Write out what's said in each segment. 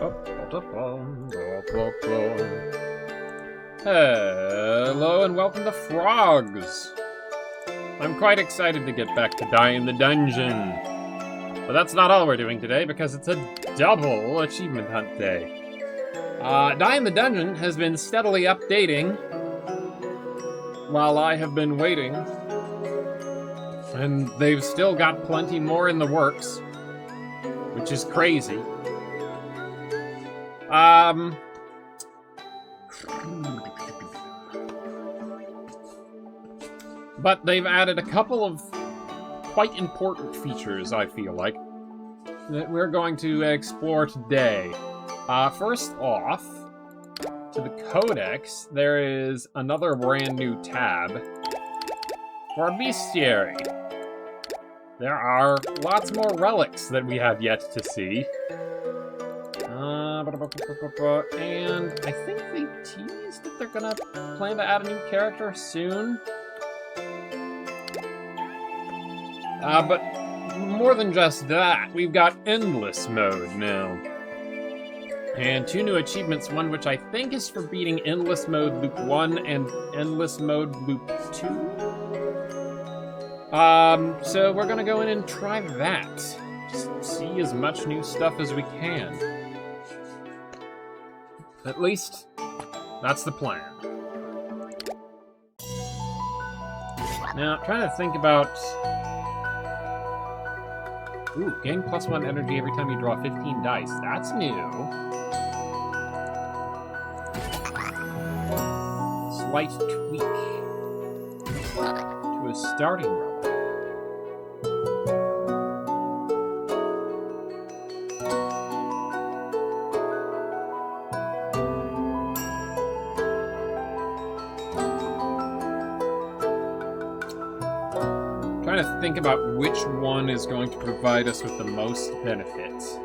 Hello and welcome to Frogs! I'm quite excited to get back to Die in the Dungeon. But that's not all we're doing today, because it's a double achievement hunt day. Die in the Dungeon has been steadily updating while I have been waiting. And they've still got plenty more in the works, which is crazy. But they've added a couple of quite important features, I feel like, that we're going to explore today. First off, to the Codex, there is another brand new tab for Bestiary. There are lots more relics that we have yet to see. And I think they teased that they're gonna plan to add a new character soon. But more than just that, we've got Endless mode now. And 2 new achievements, one which I think is for beating Endless mode Loop 1 and Endless mode Loop 2. So we're gonna go in and try that. Just see as much new stuff as we can. At least, that's the plan. Now, trying to think about... Ooh, gain +1 energy every time you draw 15 dice. That's new. Slight tweak to a starting relic. Trying to think about which one is going to provide us with the most benefits.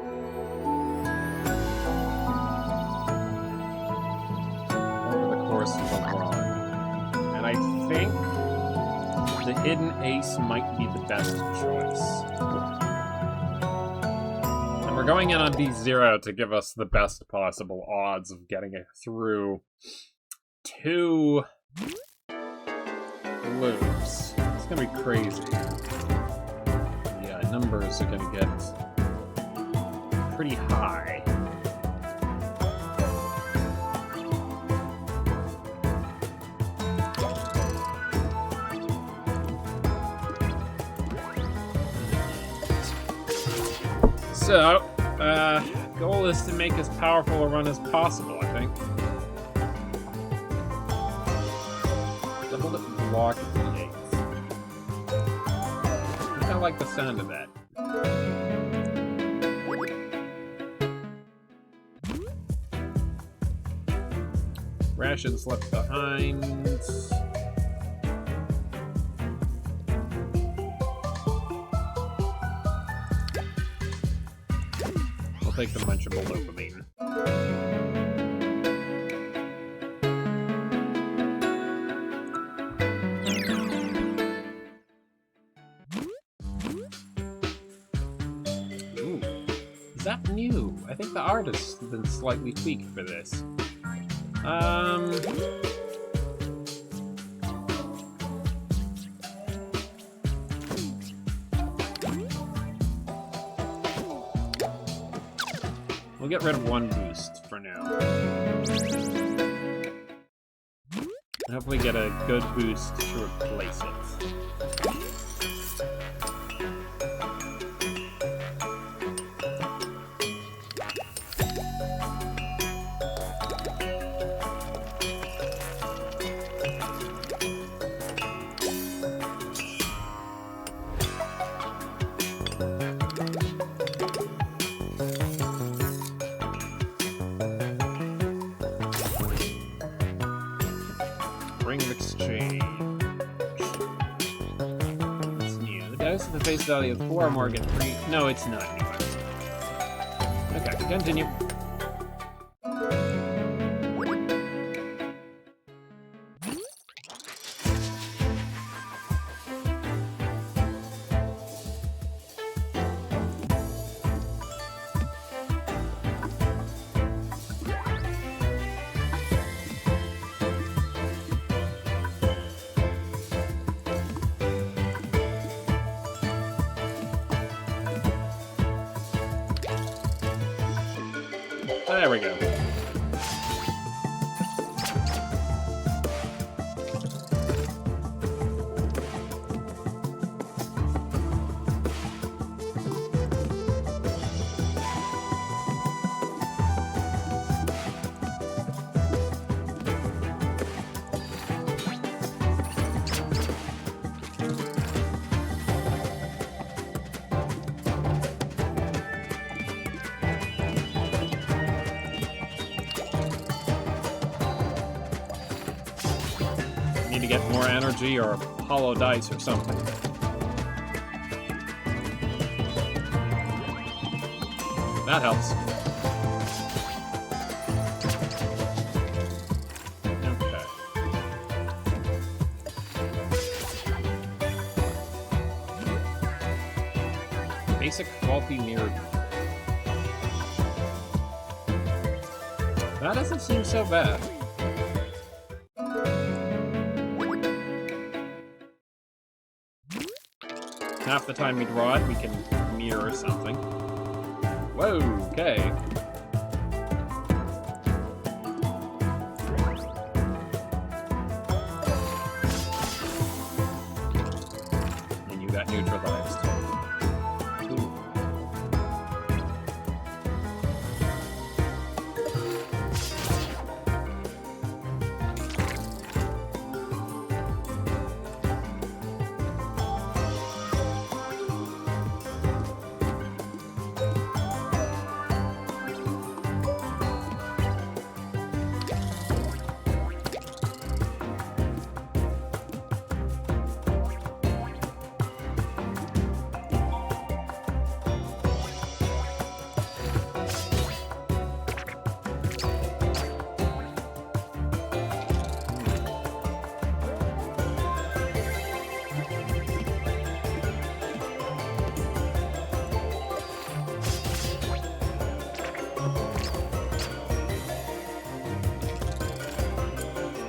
Over the course of the run. And I think the Hidden Ace might be the best choice. And we're going in on D0 to give us the best possible odds of getting it through 2 loops. It's gonna be crazy. Yeah, numbers are gonna get pretty high. So, goal is to make as powerful a run as possible, I think. Double it block D8. I like the sound of that. Rations left behind. I'll take the munchable dopamine. Is that new? I think the art has been slightly tweaked for this. We'll get rid of 1 boost for now. And hopefully get a good boost to replace it. Ring of Exchange. It's new. The dice with the face value of 4 or more get 3. No, it's not new. Okay, continue. There we go. Need to get more energy or hollow dice or something. That helps. Okay. Basic faulty mirror. That doesn't seem so bad. Half the time we draw it, we can mirror something. Whoa, okay. And you got neutralized. Ooh.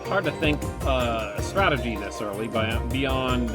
Hard to think a strategy this early beyond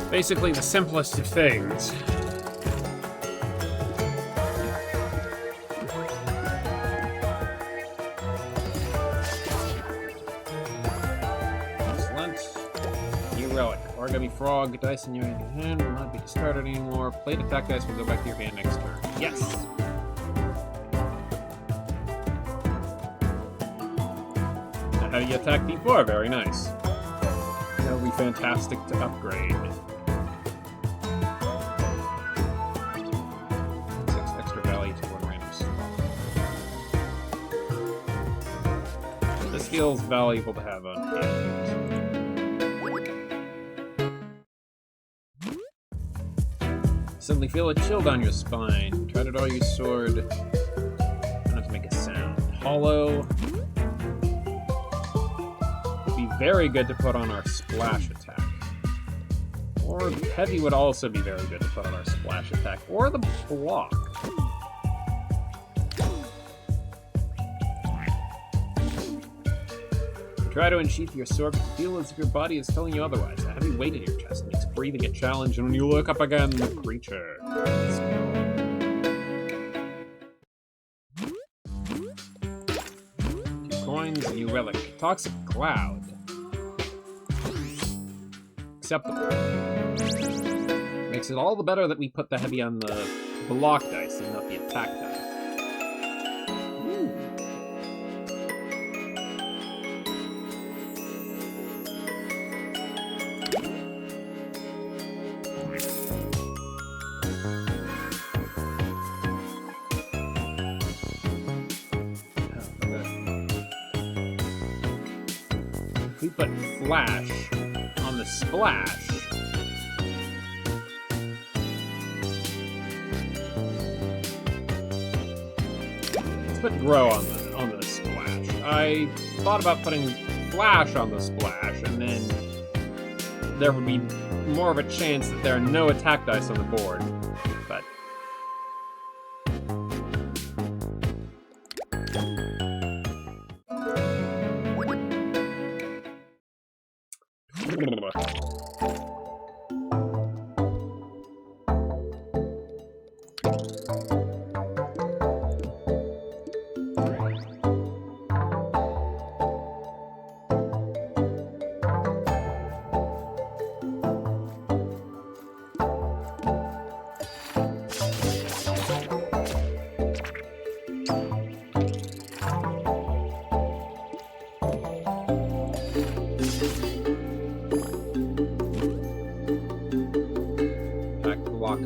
basically the simplest of things. Excellent. Heroic. Origami frog dice in your hand will not be discarded anymore. Plate attack dice will go back to your hand next turn. Yes! Now how do you attack D4? Very nice. That'll be fantastic to upgrade. This feels valuable to have on hand. Suddenly feel a chill down your spine. Try to draw your sword. Don't have to make a sound. Hollow. Would be very good to put on our splash attack. Or heavy would also be very good to put on our splash attack. Or the block. Try to unsheath your sword, but you feel as if your body is telling you otherwise. A heavy weight in your chest makes breathing a challenge, and when you look up again, the creature is gone. 2 coins, a new relic. Toxic Cloud. Acceptable. Makes it all the better that we put the heavy on the block dice and not the attack dice. If we put flash on the splash, let's put grow on the splash. I thought about putting Flash on the splash, and then there would be more of a chance that there are no attack dice on the board. But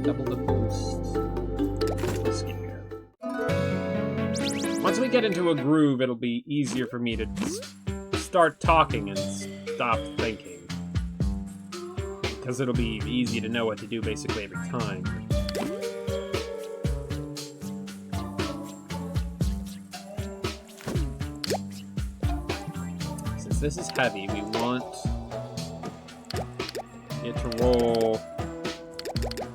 double the boost. Let's see here. Once we get into a groove, it'll be easier for me to start talking and stop thinking. Because it'll be easy to know what to do basically every time. Since this is heavy, we want it to roll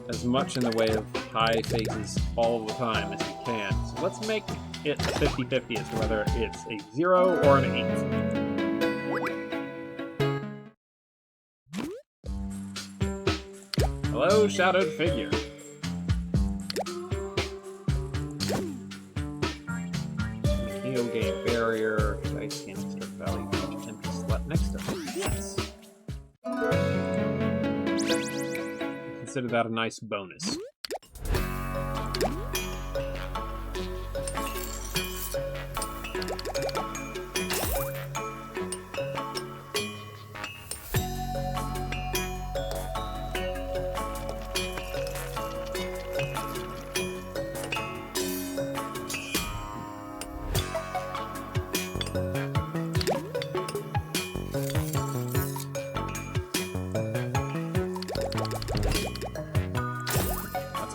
as much in the way of high faces all the time as we can. So let's make it 50-50 as to whether it's a 0 or an 8. Hello, shadowed figure. Heal game barrier. Dice can start value for each empty slot next to it. Yes. Consider that a nice bonus.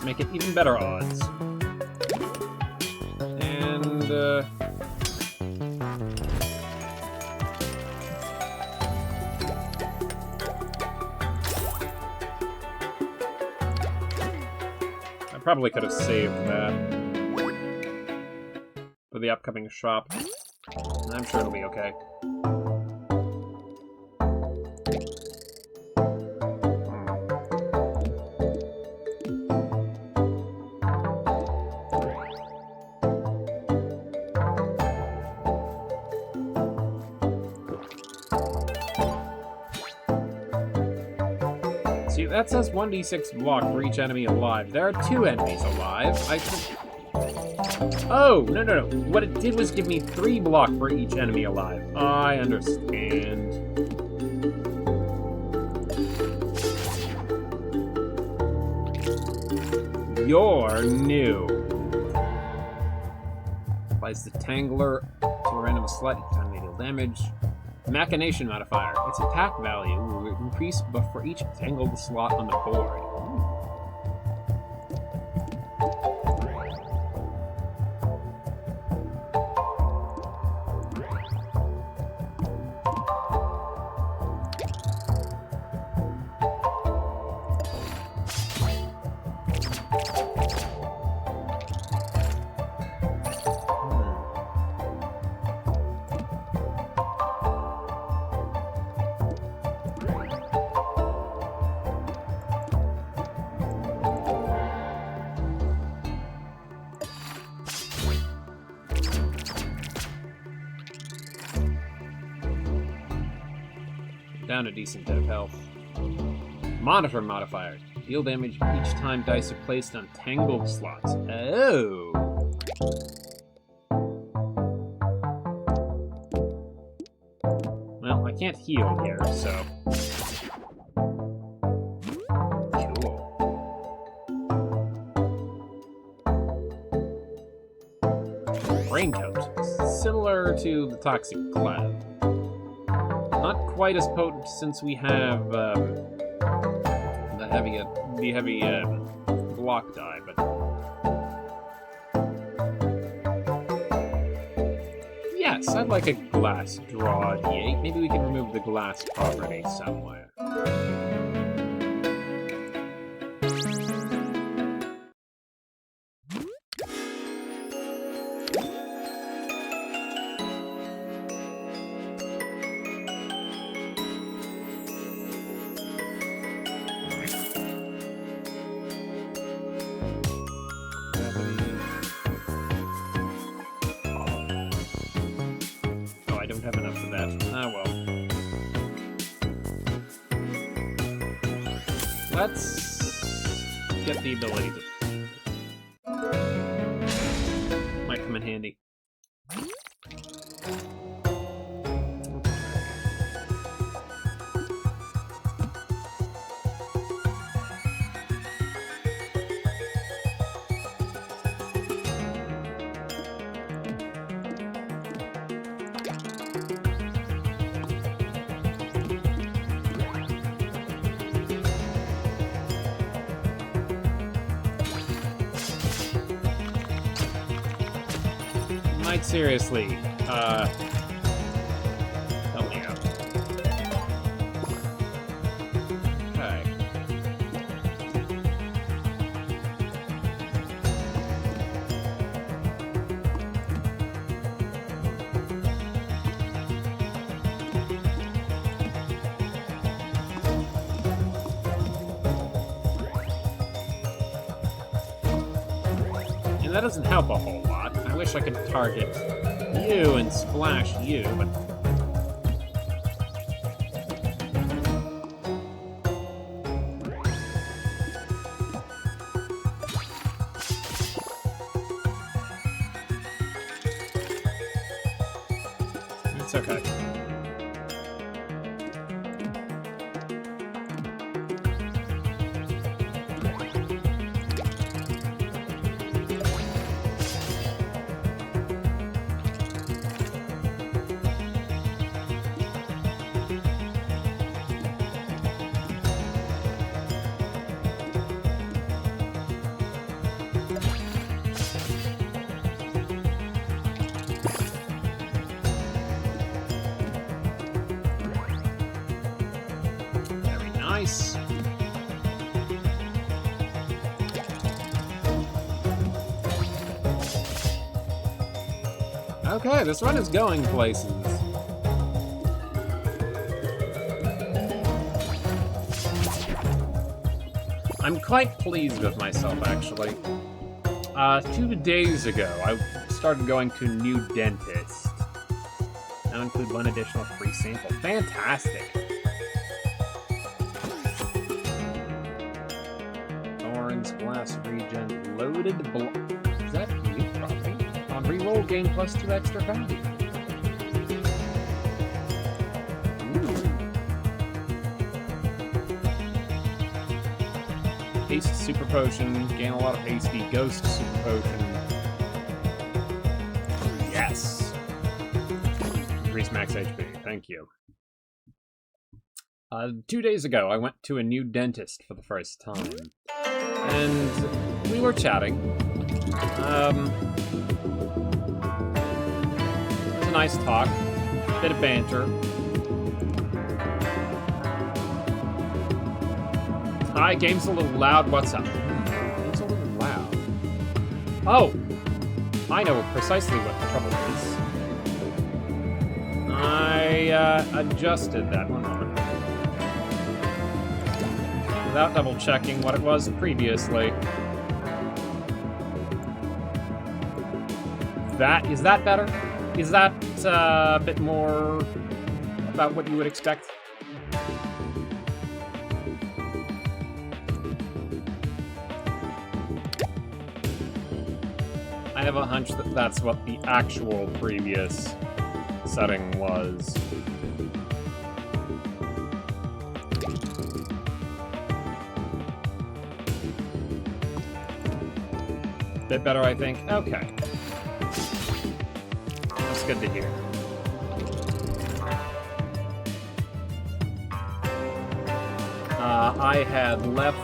Make it even better odds. And, I probably could have saved that for the upcoming shop. I'm sure it'll be okay. See, that says 1d6 block for each enemy alive. There are 2 enemies alive. I could... Oh, no. What it did was give me 3 block for each enemy alive. I understand. You're new. Applies the Tangler to a random slot each time they deal damage. Machination modifier. Its attack value will increase but for each tangled slot on the board. Down a decent bit of health. Monitor modifier. Deal damage each time dice are placed on tangled slots. Oh! Well, I can't heal here, so... Cool. Raincoat. Similar to the Toxic Cloud. Not quite as potent since we have the heavy block die, but yes, glass. I'd like a glass. Draw D8. Maybe we can remove the glass property somewhere. I don't have enough of that. Ah, well. Let's get the ability to... Might come in handy. Might seriously, help me out. Okay. And that doesn't help a whole lot. I wish I could target you and splash you, but... It's okay. Nice. Okay, this run is going places. I'm quite pleased with myself, actually. 2 days ago, I started going to a new dentist. Now include 1 additional free sample. Fantastic. Glass regen loaded block. Is that unique property? On reroll, gain +2 extra value. Haste super potion, gain a lot of hasty. Ghost super potion. Yes. Increase max HP. Thank you. 2 days ago, I went to a new dentist for the first time. And we were chatting. It was a nice talk. Bit of banter. Hi, game's a little loud. What's up? Game's a little loud. Oh! I know precisely what the trouble is. I adjusted that one moment. Without double checking what it was previously. Is that better? Is that a bit more about what you would expect? I have a hunch that that's what the actual previous setting was. Bit better, I think. Okay. That's good to hear. I had left...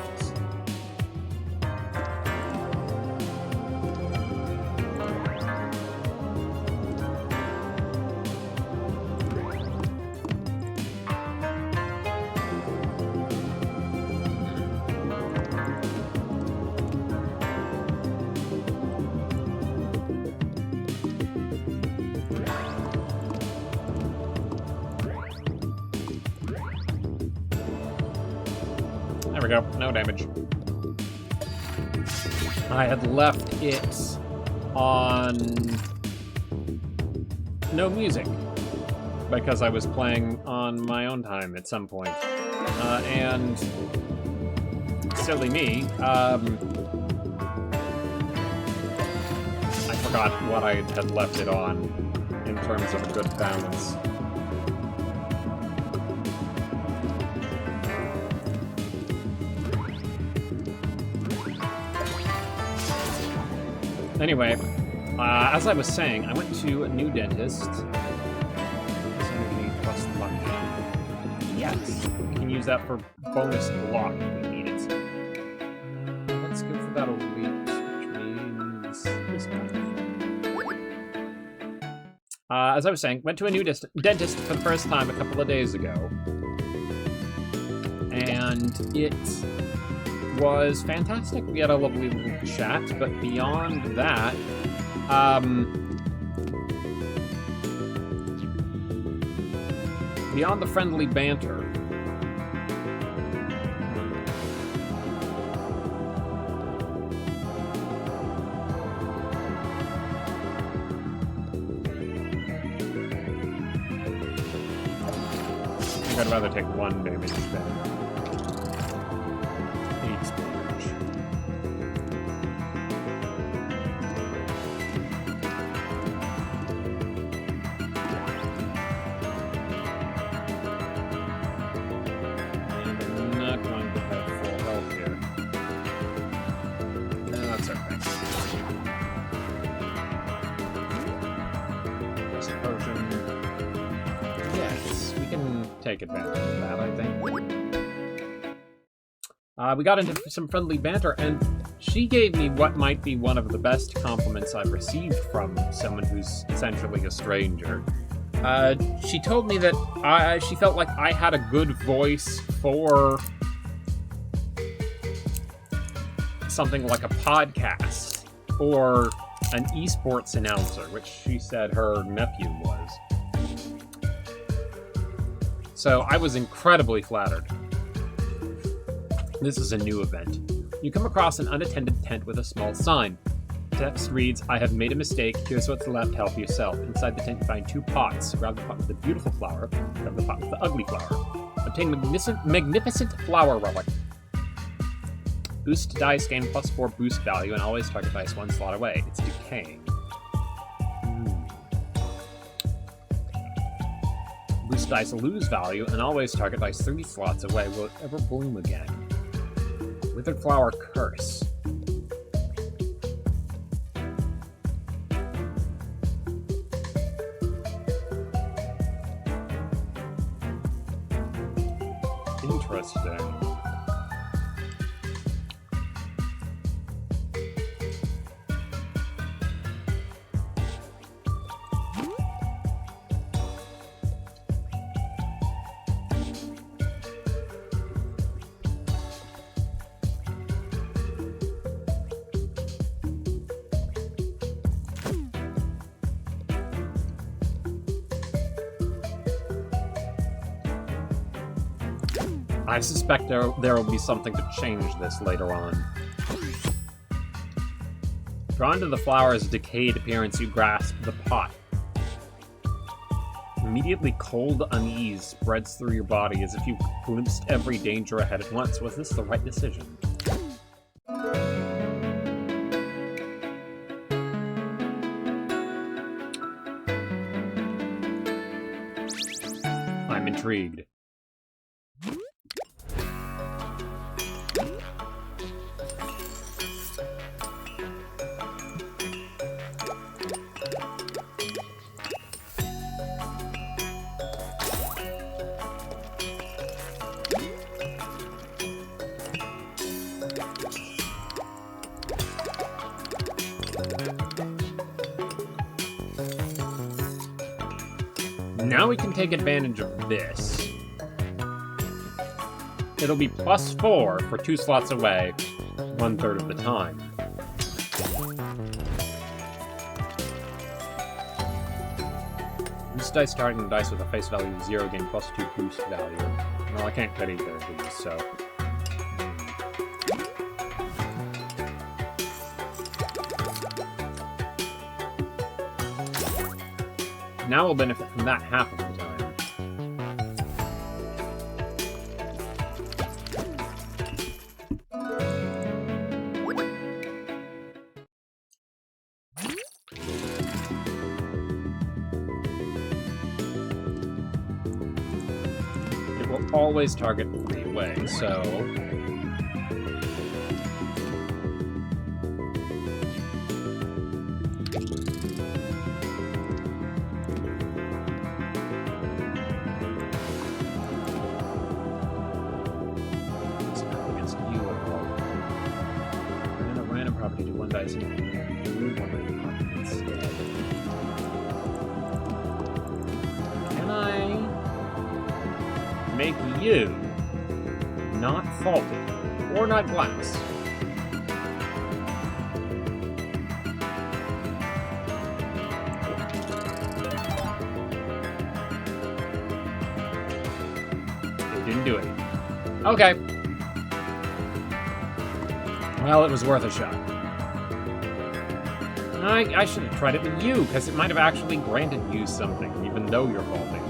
There we go. No damage. I had left it on no music because I was playing on my own time at some point. And silly me, I forgot what I had left it on in terms of a good balance. Anyway, as I was saying, I went to a new dentist. Energy plus luck. Yes, we can use that for bonus luck if we need it. Let's go for that elite, which means this one. As I was saying, went to a new dentist for the first time a couple of days ago. And it was fantastic. We had a lovely little chat, but beyond that, beyond the friendly banter, I'd rather take 1 damage than 8 damage. And I'm not going to have full health here. No, that's okay. Just potion. Yes, we can take advantage of that, I think. We got into some friendly banter, and she gave me what might be one of the best compliments I've received from someone who's essentially a stranger. She told me that she felt like I had a good voice for something like a podcast or an esports announcer, which she said her nephew was. So I was incredibly flattered. This is a new event. You come across an unattended tent with a small sign. Text reads, "I have made a mistake. Here's what's left. Help yourself." Inside the tent, you find 2 pots. Grab the pot with the beautiful flower. Grab the pot with the ugly flower. Obtain magnificent flower relic. Boost dice gain +4 boost value and always target dice 1 slot away. It's decaying. Boost dice lose value and always target dice 3 slots away. Will it ever bloom again? Withered Flower Curse. Interesting. I suspect there will be something to change this later on. Drawn to the flower's decayed appearance, you grasp the pot. Immediately cold unease spreads through your body as if you glimpsed every danger ahead at once. Was this the right decision? I'm intrigued. Now we can take advantage of this. It'll be +4 for 2 slots away, 1/3 of the time. Boost dice targeting dice with a face value of 0 gain +2 boost value. Well, I can't get either of these, so... Now we'll benefit from that half of the time. It will always target 3 away, so... property to 1 dice and remove 1 random property instead. Can I make you not faulty or not glass? It didn't do it. Okay. Well, it was worth a shot. I should have tried it with you, because it might have actually granted you something, even though you're faulty.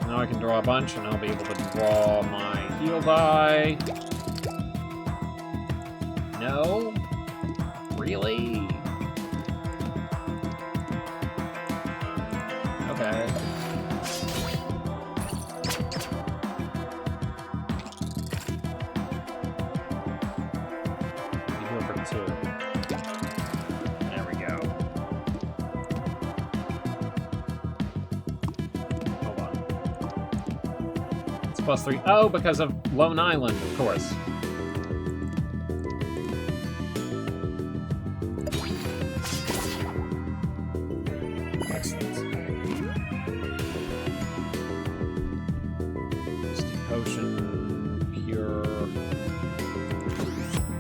Oh Now I can draw a bunch, and I'll be able to draw my heal die. No? Really? Okay. Heal for 2. There we go. +3. Oh, because of Lone Island, of course. Excellent. Just potion, pure.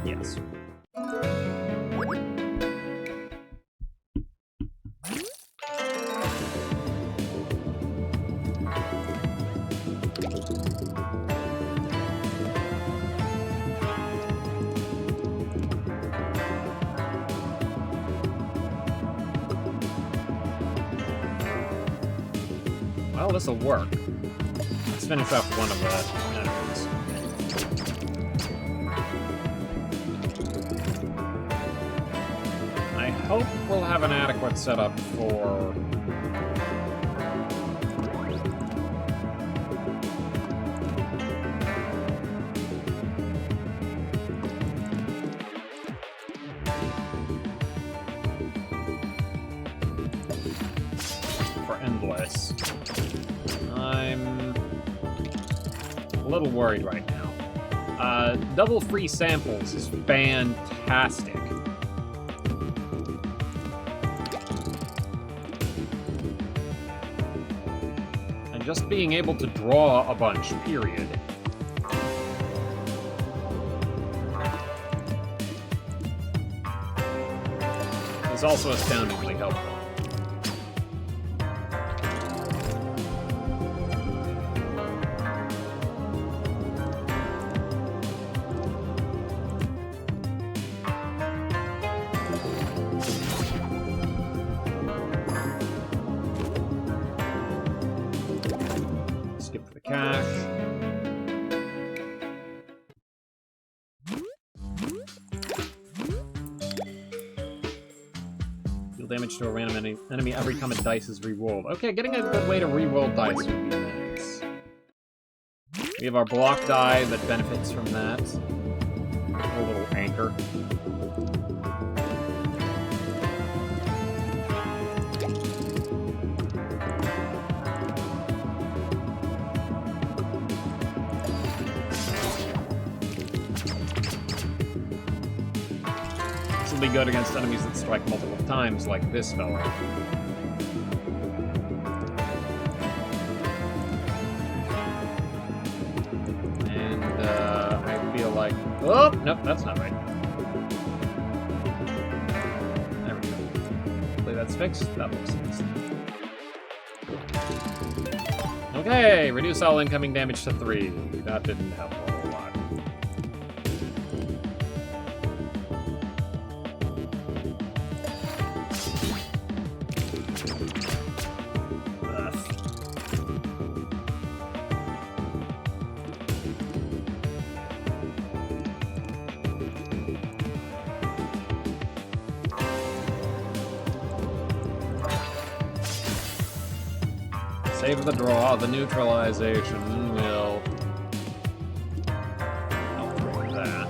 Yes. Well, this'll work. Let's finish off one of the enemies. I hope we'll have an adequate setup for... Endless. I'm a little worried right now. Double free samples is fantastic. And just being able to draw a bunch, period. Is also astoundingly helpful. Damage to a random enemy every time a dice is re-rolled. Okay, getting a good way to re-roll dice would be nice. We have our block die that benefits from that. A little anchor. Be good against enemies that strike multiple times, like this fellow. And, Oh, nope, that's not right. There we go. Hopefully that's fixed. That looks fixed. Okay, reduce all incoming damage to 3. That didn't help a whole lot. Save the draw, the neutralization will help with that.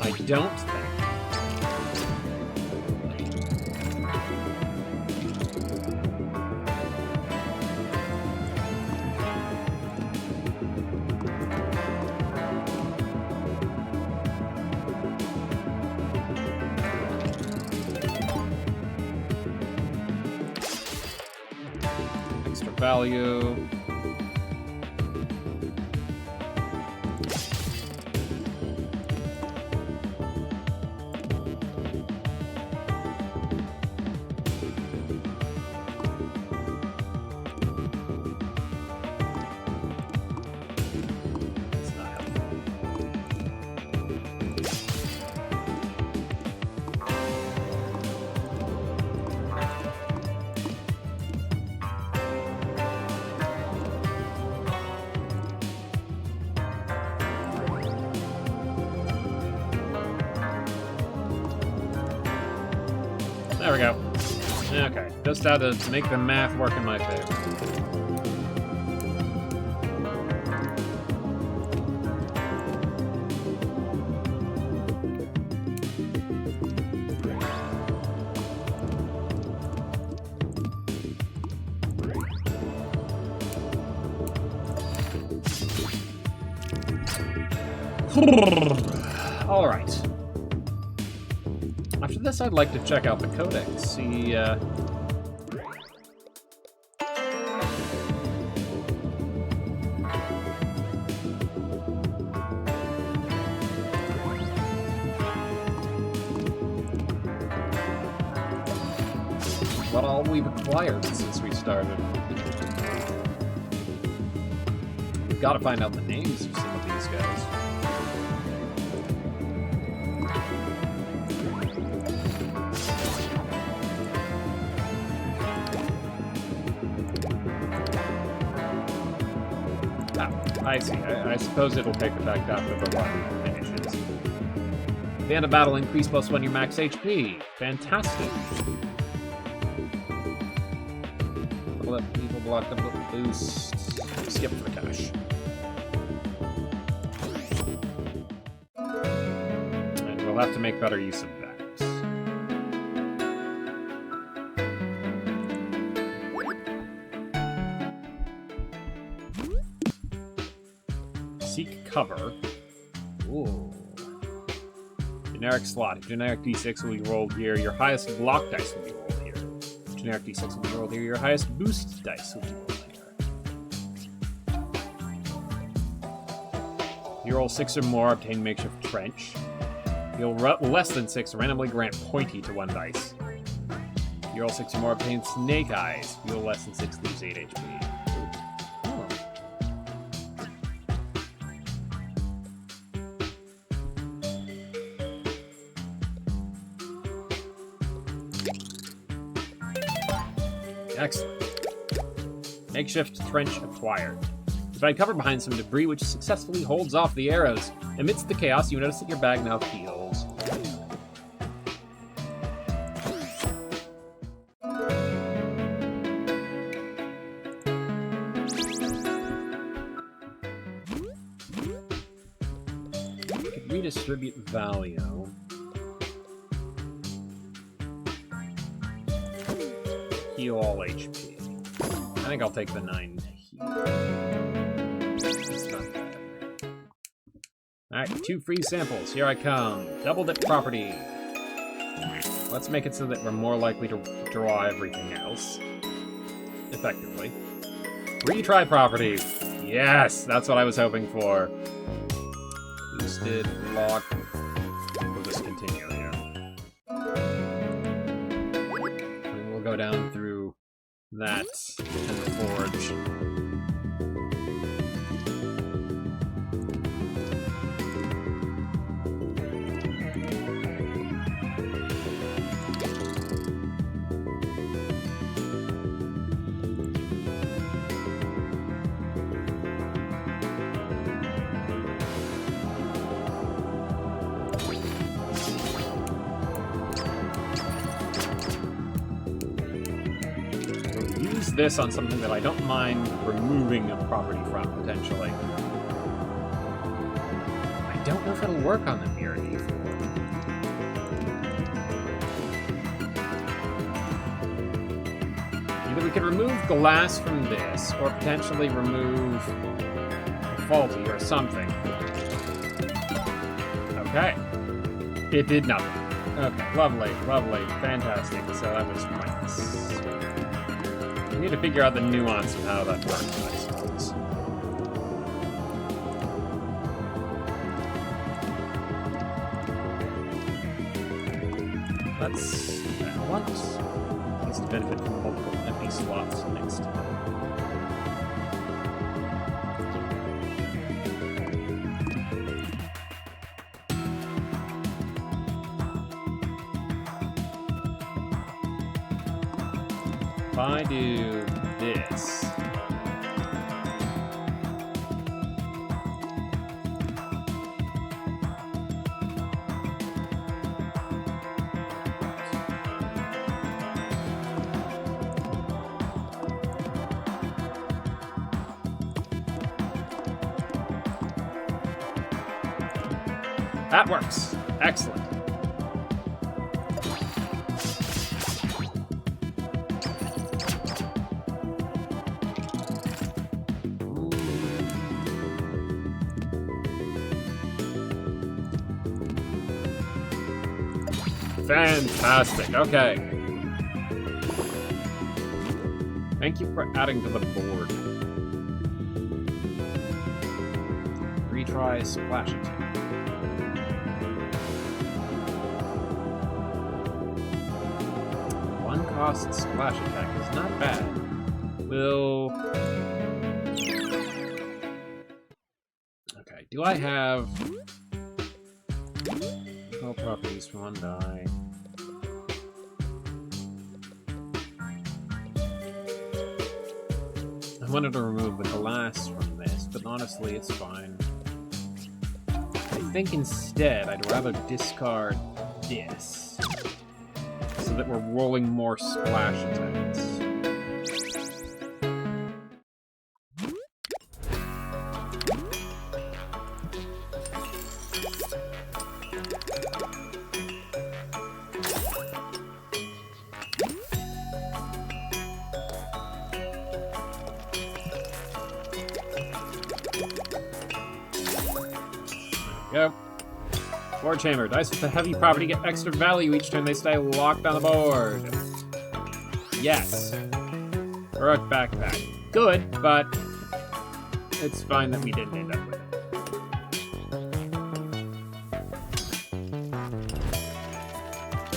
I don't think. Extra value. There we go. Okay, just had to make the math work in my favor. All right. After this, I'd like to check out the codex, see, what all we've acquired since we started. We've got to find out the names of some of these guys. I see. I suppose it'll take effect after the run finishes. At the end of battle, increase +1 your max HP. Fantastic. Evil block double boost. Skip for cash. And we'll have to make better use of that. Seek cover. Ooh. Generic slot. Generic D6 will be rolled here. Your highest block dice will be rolled here. Generic D6 will be rolled here. Your highest boost dice will be rolled here. You roll 6 or more, obtain makeshift trench. You roll less than 6, randomly grant pointy to 1 dice. You roll 6 or more, obtain snake eyes. You roll less than 6, lose 8 HP. Excellent. Makeshift trench acquired. You find cover behind some debris which successfully holds off the arrows. Amidst the chaos, you notice that your bag now heals. You could redistribute value. Heal all HP. I think I'll take the 9 heal. It's not bad. Alright, 2 free samples. Here I come. Double dip property. Let's make it so that we're more likely to draw everything else. Effectively. Retry property. Yes, that's what I was hoping for. Boosted lock. We'll just continue here. And we'll go down through that and the forge. This on something that I don't mind removing a property from, potentially. I don't know if it'll work on the mirror E4. Either we could remove glass from this, or potentially remove faulty or something. Okay. It did nothing. Okay, lovely, lovely, fantastic. So that was pointless. We need to figure out the nuance of how that works, I suppose. Let's once. Needs to benefit from multiple empty slots next to it. If I do this, that works. Excellent. Fantastic. Okay. Thank you for adding to the board. Retry splash attack. One cost splash attack is not bad. Will. Okay. Do I have no properties for one die? I wanted to remove the glass from this, but honestly, it's fine. I think instead I'd rather discard this, so that we're rolling more splash attacks. Go. Forge Hammer. Dice with a heavy property get extra value each time they stay locked on the board. Yes. Heroic Backpack. Good, but it's fine that we didn't end up with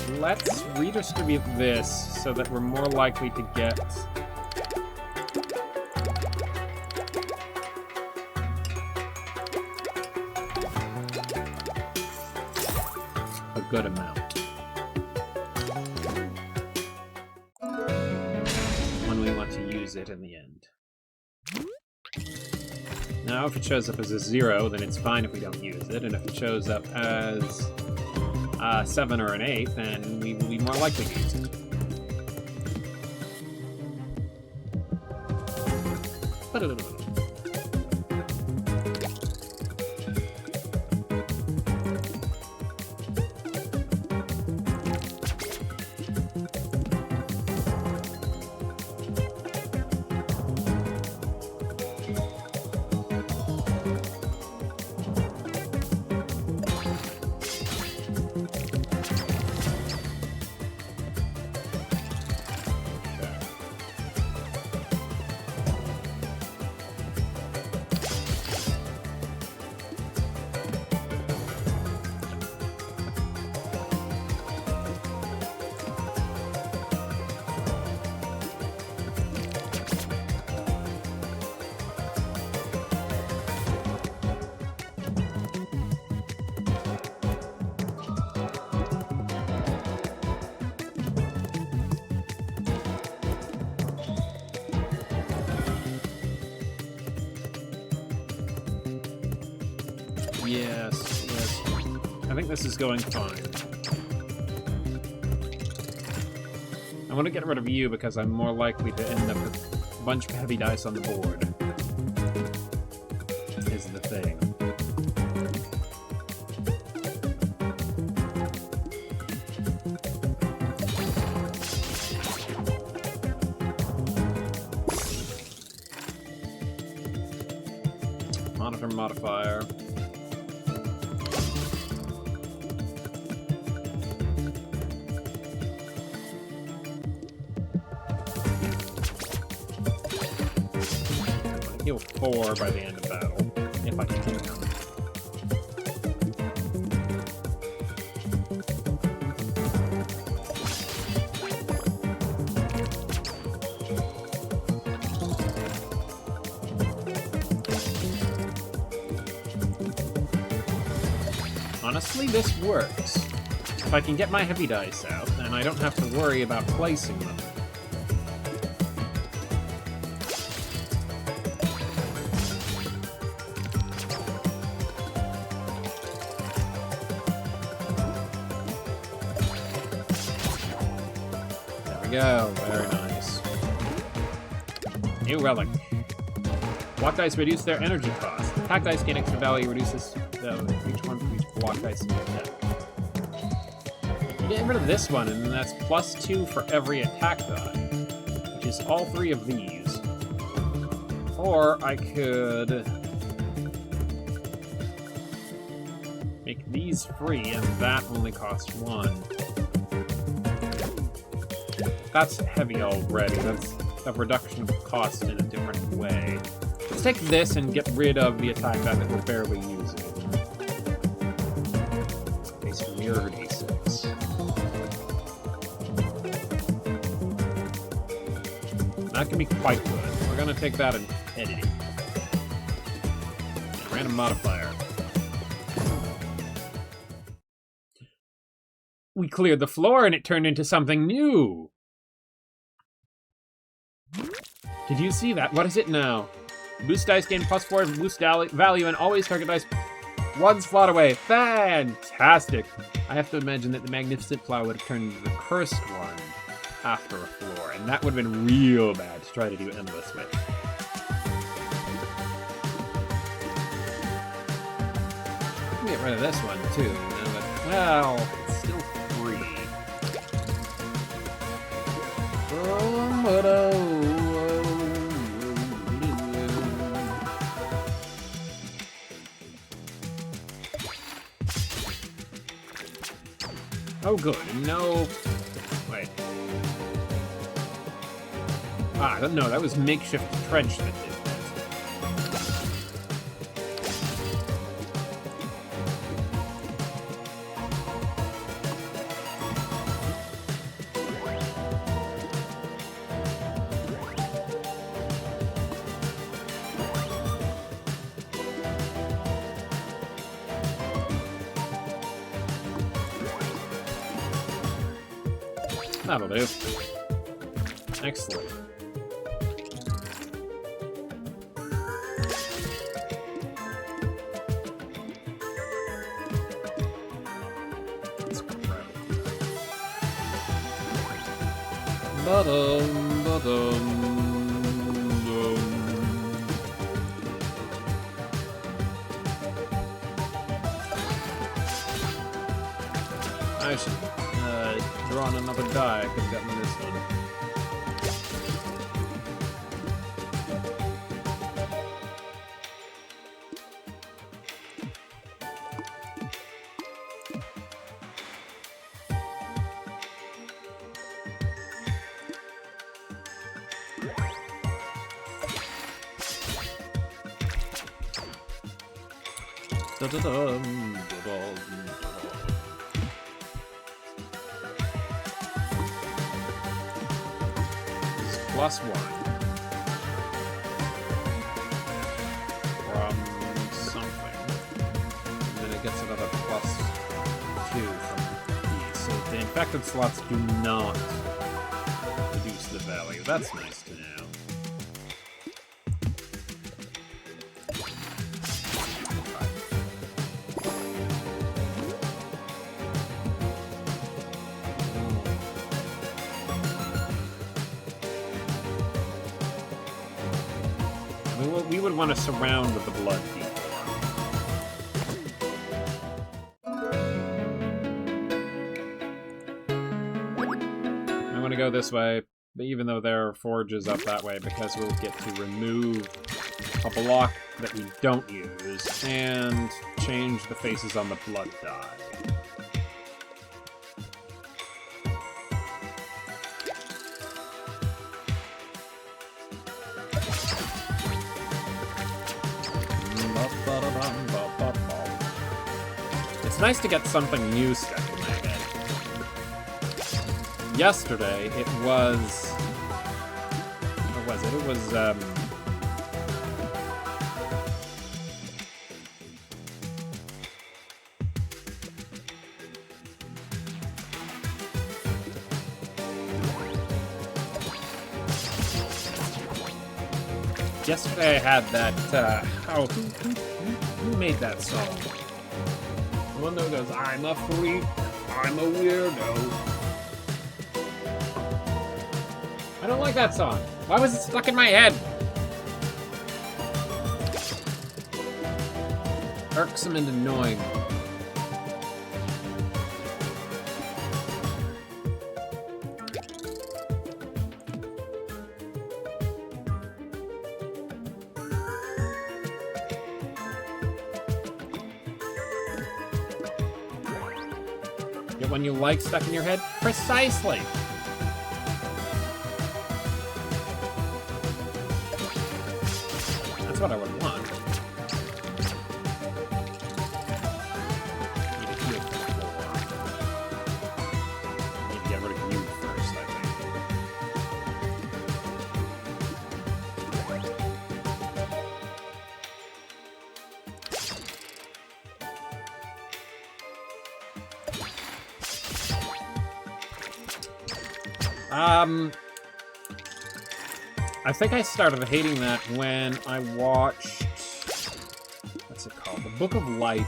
it. Let's redistribute this so that we're more likely to get good amount. use it in the end. Now, if it shows up as a 0, then it's fine if we don't use it, and if it shows up as a 7 or an 8, then we will be more likely to use it. Yes, yes. I think this is going fine. I want to get rid of you because I'm more likely to end up with a bunch of heavy dice on the board. Is the thing. Monitor modifier. Heal 4 by the end of battle, if I can. Honestly, this works. If I can get my heavy dice out, then I don't have to worry about placing them. Go, very nice. New relic. Block dice reduce their energy cost. Attack dice gain extra value, reduces each one for each block dice in the deck. Get rid of this one, and then that's +2 for every attack die, which is all 3 of these. Or I could make these free, and that only costs 1. That's heavy already. That's a reduction of cost in a different way. Let's take this and get rid of the attack die that we're barely using. Base mirror D6. That can be quite good. We're gonna take that and edit it. And random modifier. We cleared the floor and it turned into something new! Did you see that? What is it now? Boost dice gain +4 boost value and always target dice 1 slot away. Fantastic! I have to imagine that the Magnificent Plow would have turned into the Cursed one after a floor, and that would have been real bad to try to do Endless with. Get rid of this one too, you know, but, well, it's still free. Oh, good. No. Wait. Ah, no, that was makeshift trench that did that. That'll do. Excellent. Ba-dum, ba-dum, I should draw on another die. I could have gotten this one. Da-da-dum, da-dum. Plus 1 from something, and then it gets another plus 2 from these. So the infected slots do not reduce the value. That's nice to know. We would want to surround with the blood before. I want to go this way, but even though there are forges up that way, because we'll get to remove a block that we don't use and change the faces on the blood die. It's nice to get something new stuck in my head. Yesterday, it was... What was it? It was, Yesterday I had that, who made that song? The one that goes, I'm a freak, I'm a weirdo. I don't like that song. Why was it stuck in my head? Irksome and annoying. Get one you like stuck in your head? Precisely! That's what I would want. Need to heal for 4. Need to get rid of you first, I I think I started hating that when I watched... What's it called? The Book of Life.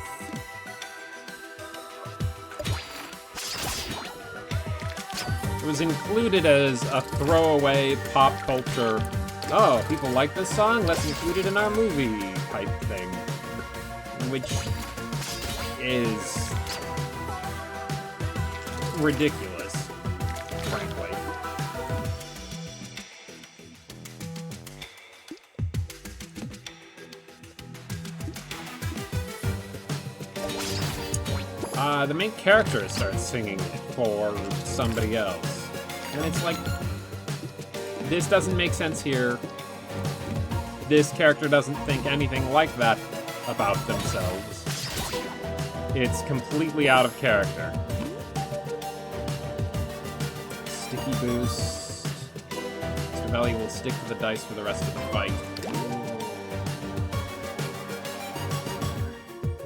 It was included as a throwaway pop culture, oh, people like this song? Let's include it in our movie type thing. Which is ridiculous, frankly. The main character starts singing it for somebody else. And it's like, this doesn't make sense here. This character doesn't think anything like that about themselves. It's completely out of character. Sticky boost. Mr. Valley will stick to the dice for the rest of the fight.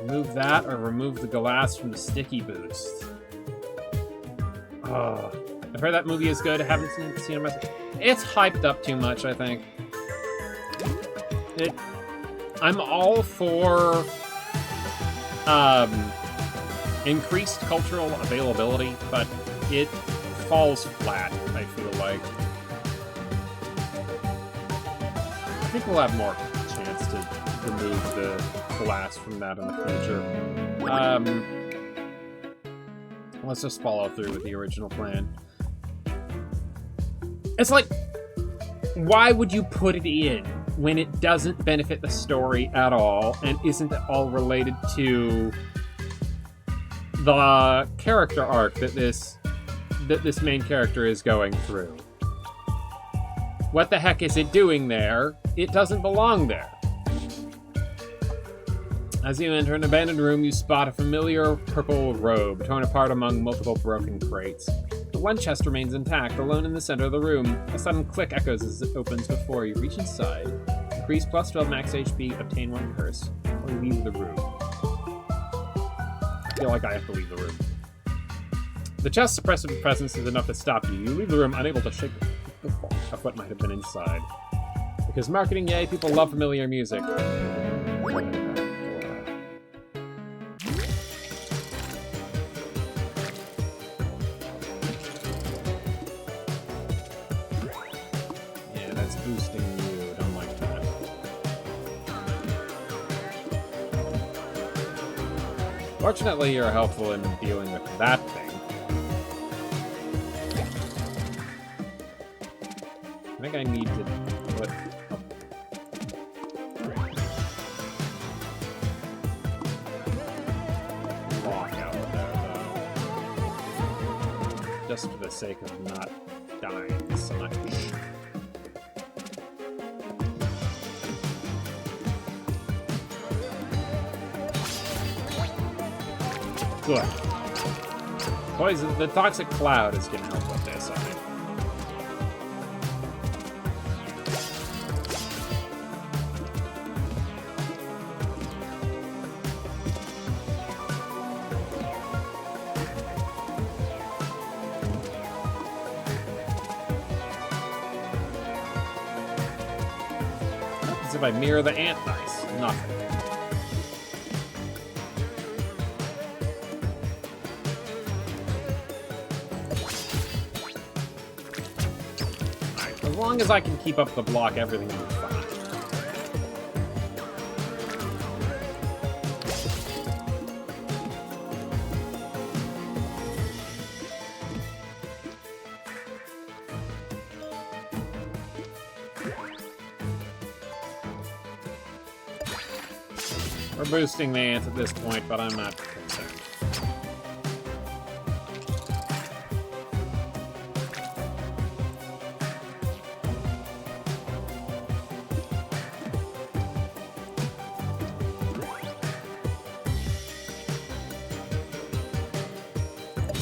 Remove that or remove the glass from the sticky boost. Oh, I've heard that movie is good. I haven't seen it myself. It's hyped up too much, I think. I'm all for increased cultural availability, but it falls flat, I feel like. I think we'll have more chance to remove the glass from that in the future. Let's just follow through with the original plan. It's like, why would you put it in when it doesn't benefit the story at all and isn't at all related to the character arc that this main character is going through? What the heck is it doing there? It doesn't belong there. As you enter an abandoned room, you spot a familiar purple robe torn apart among multiple broken crates. The one chest remains intact, alone in the center of the room. A sudden click echoes as it opens before you. Reach inside. Increase plus 12 max HP, obtain one curse, or leave the room. I feel like I have to leave the room. The chest's suppressive presence is enough to stop you. You leave the room unable to shake the thought of what might have been inside. Because marketing, yay, people love familiar music. Boosting you. Don't like that. Fortunately, you're helpful in dealing with that thing. I think I need to put a block out there, though. Just for the sake of not dying so much. Good. Poison. The toxic cloud is going to help with this, I think. As if I mirror the ant dice. Nothing. As long as I can keep up the block, everything will be fine. We're boosting the ants at this point, but I'm not concerned.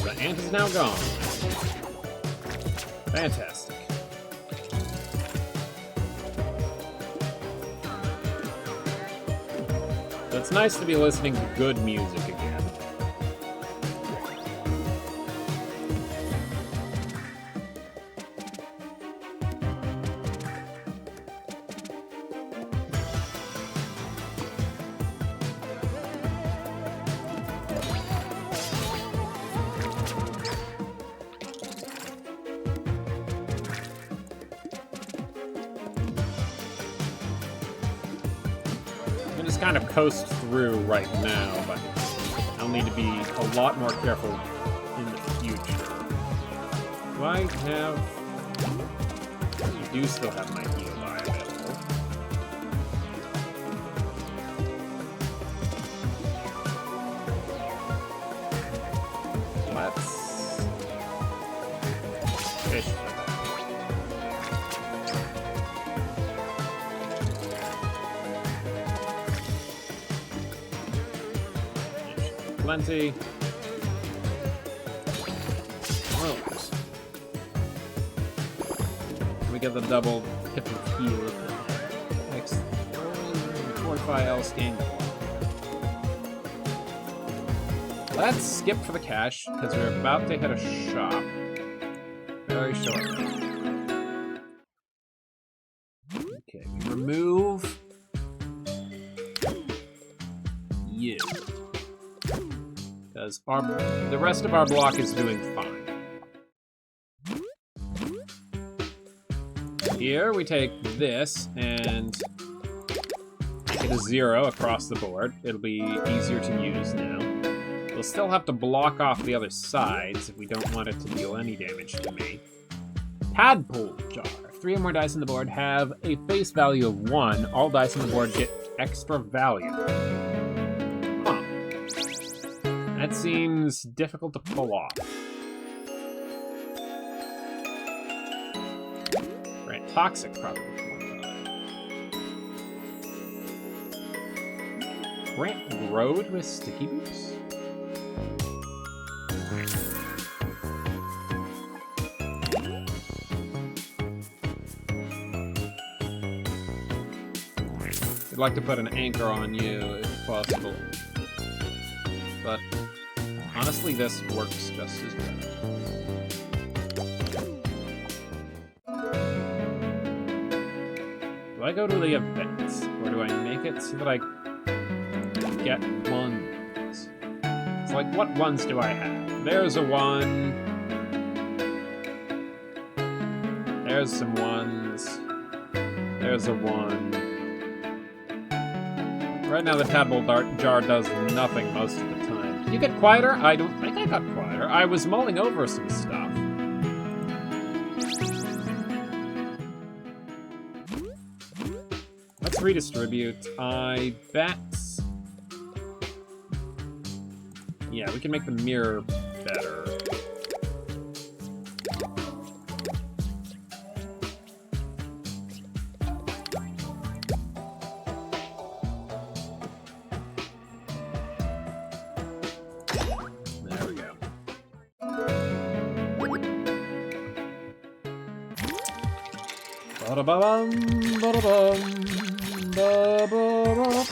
The ant is now gone. Fantastic. It's nice to be listening to good music again. Just kind of coast through right now, but I'll need to be a lot more careful in the future. Do I have... I do still have my heal die available. Let's... fish for that. Plenty. Rose. We get the double hip of heal. Next, fortify else gain. Let's skip for the cash because we're about to hit a shop very shortly. Okay, remove you. Because the rest of our block is doing fine. Here we take this and make it a 0 across the board. It'll be easier to use now. We'll still have to block off the other sides if we don't want it to deal any damage to me. Tadpole jar. 3 or more dice on the board have a face value of 1. All dice on the board get extra value. Huh. That seems difficult to pull off. Right, toxic probably. Grant Road with Sticky Boots? I'd like to put an anchor on you if possible. But honestly, this works just as well. Do I go to the events, or do I make it so that I get ones? It's like, what ones do I have? There's a 1. There's some 1s. There's a 1. Right now the tadpole jar does nothing most of the time. Did you get quieter? I don't think I got quieter. I was mulling over some stuff. Let's redistribute. I bet... Yeah, we can make the mirror better. There we go. Ba-da-ba-bum, ba-da-bum, ba-ba-ba-ba-ba-ba-ba.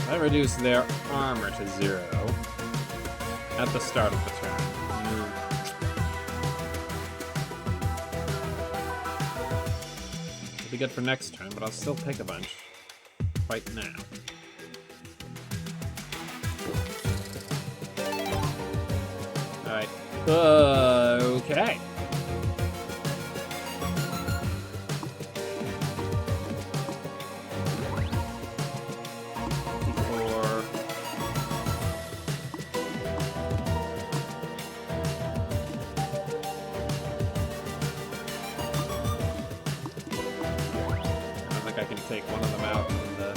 I reduce their armor to 0 at the start of the turn. It'll be good for next turn, but I'll still take a bunch right now. Alright. Okay. I can take one of them out in the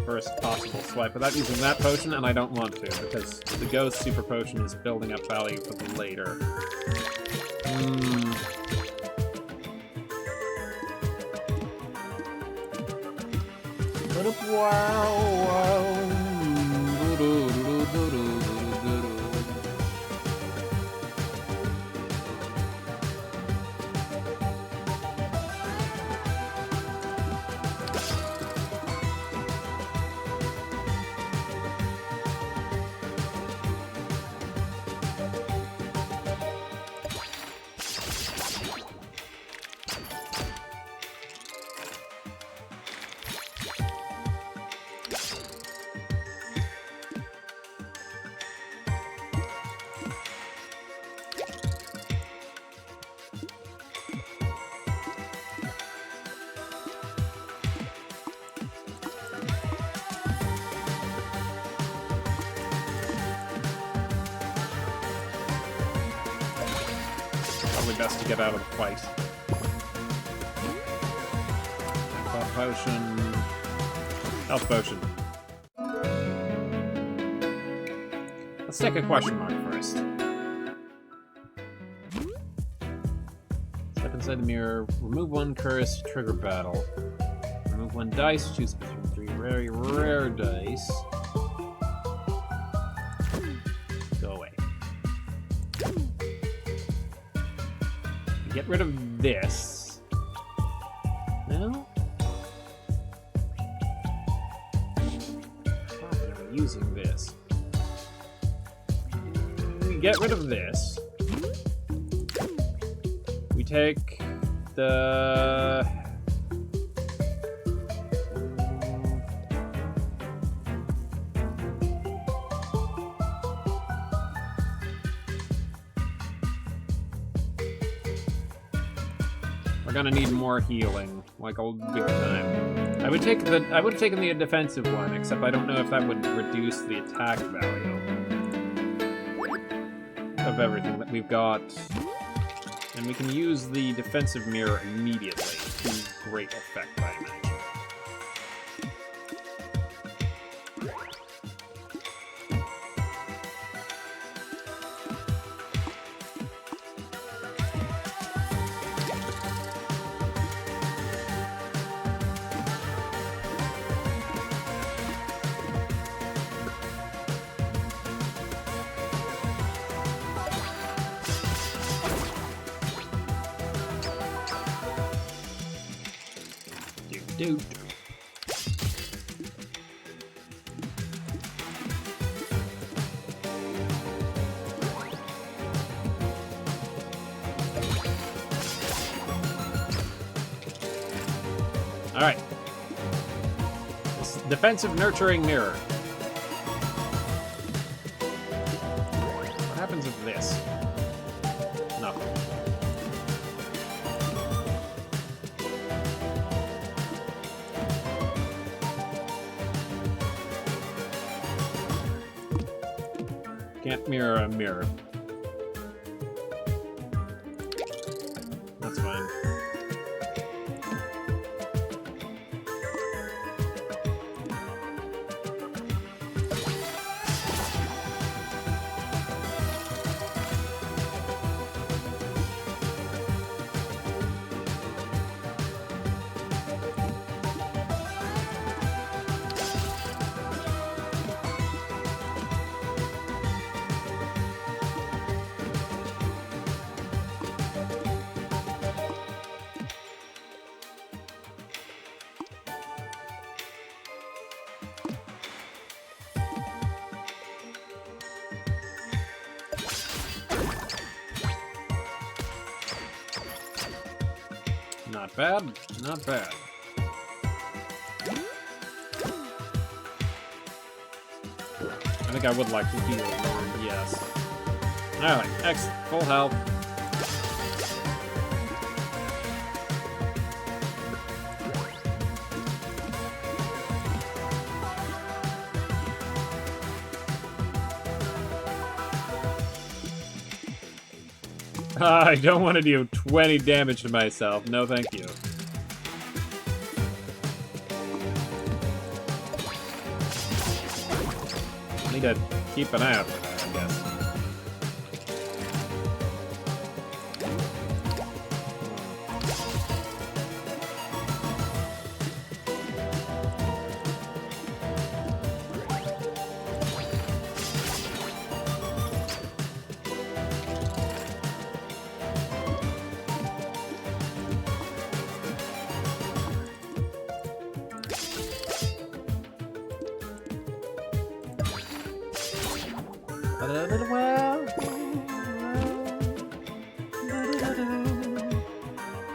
first possible swipe without using that potion, and I don't want to, because the Ghost Super Potion is building up value for the later. Probably best to get out of the fight. Thought potion. Health potion. Let's take a question mark first. Step inside the mirror. Remove 1 curse. Trigger battle. Remove 1 dice. Choose between 3 very rare dice. Go away. Get rid of this. No? I'm using this. get rid of this, we take the... We're gonna need more healing, like a big time. I would have taken the defensive one, except I don't know if that would reduce the attack value of everything that we've got. And we can use the defensive mirror immediately to great effect, I imagine. Dude. Alright. This defensive nurturing mirror. What happens with this? Nothing. Can't mirror a mirror. That's fine. Not bad, not bad. I think I would like to heal more, yes. Alright, X, full health. I don't want to do 20 damage to myself. No, thank you. I need to keep an eye out for that, I guess.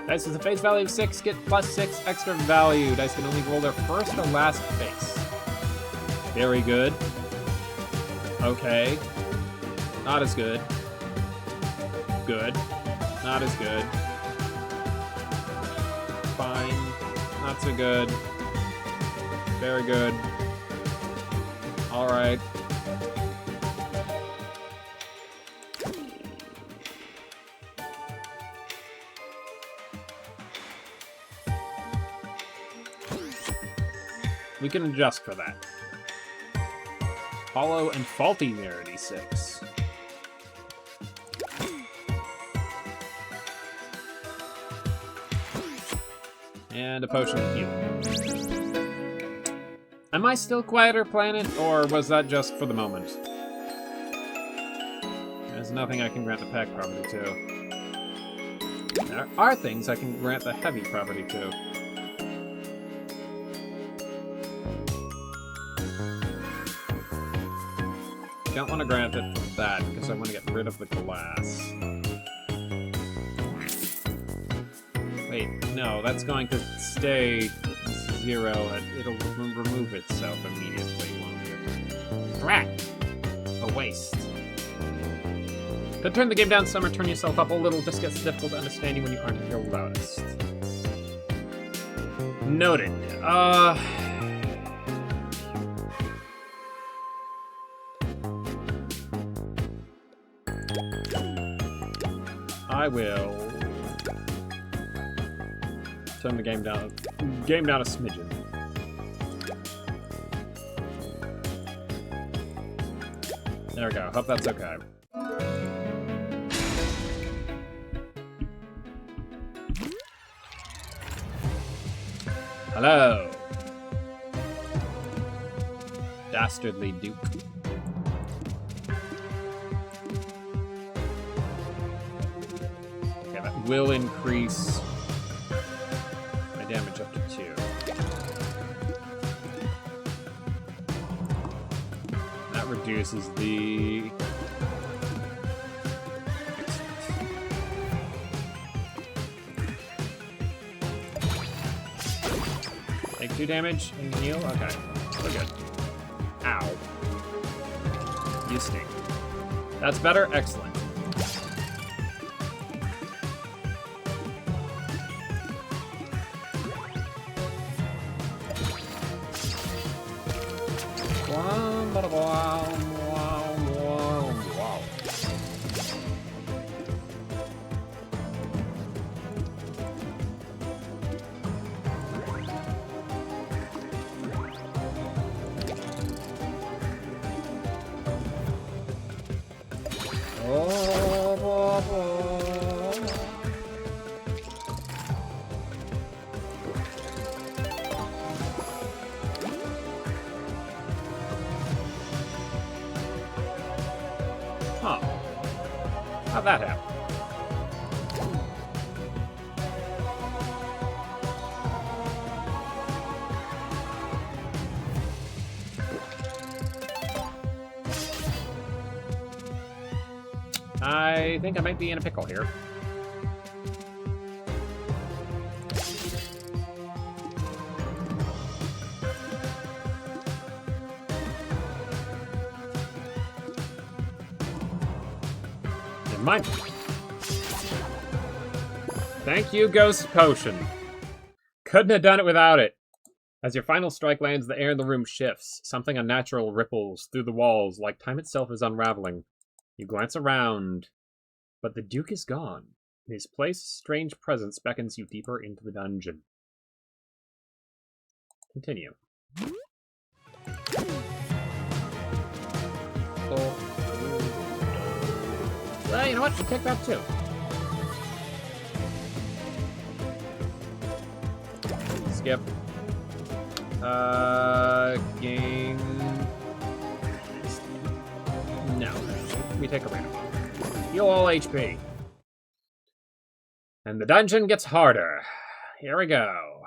Dice with a face value of 6 get +6 extra value. Dice can only roll their first or last face. Very good. Okay. Not as good. Good. Not as good. Fine. Not so good. Very good. Alright. We can adjust for that. Hollow and faulty mirror D6. And a potion of healing. Am I still quieter, planet, or was that just for the moment? There's nothing I can grant the pack property to. There are things I can grant the heavy property to. Don't want to grant it that, because I want to get rid of the glass. Wait, no, that's going to stay 0, and it'll remove itself immediately, won't it? Drat! A waste. Could turn the game down some or turn yourself up a little. This gets difficult to understand you when you aren't at your loudest. Noted. I will turn the game down a smidgen. There we go. Hope that's okay. Hello. Dastardly Duke. Okay, that will increase my damage up to 2. That reduces the... Take 2 damage and heal? Okay. We're good. Ow. You stink. That's better? Excellent. Huh. How'd that happen? I think I might be in a pickle here. Never mind. Thank you, Ghost Potion. Couldn't have done it without it. As your final strike lands, the air in the room shifts. Something unnatural ripples through the walls, like time itself is unraveling. You glance around, but the Duke is gone. In his place, a strange presence beckons you deeper into the dungeon. Continue. Well, you know what? We'll take that too. Skip. Game. No. We take a random one. Heal all HP. And the dungeon gets harder. Here we go.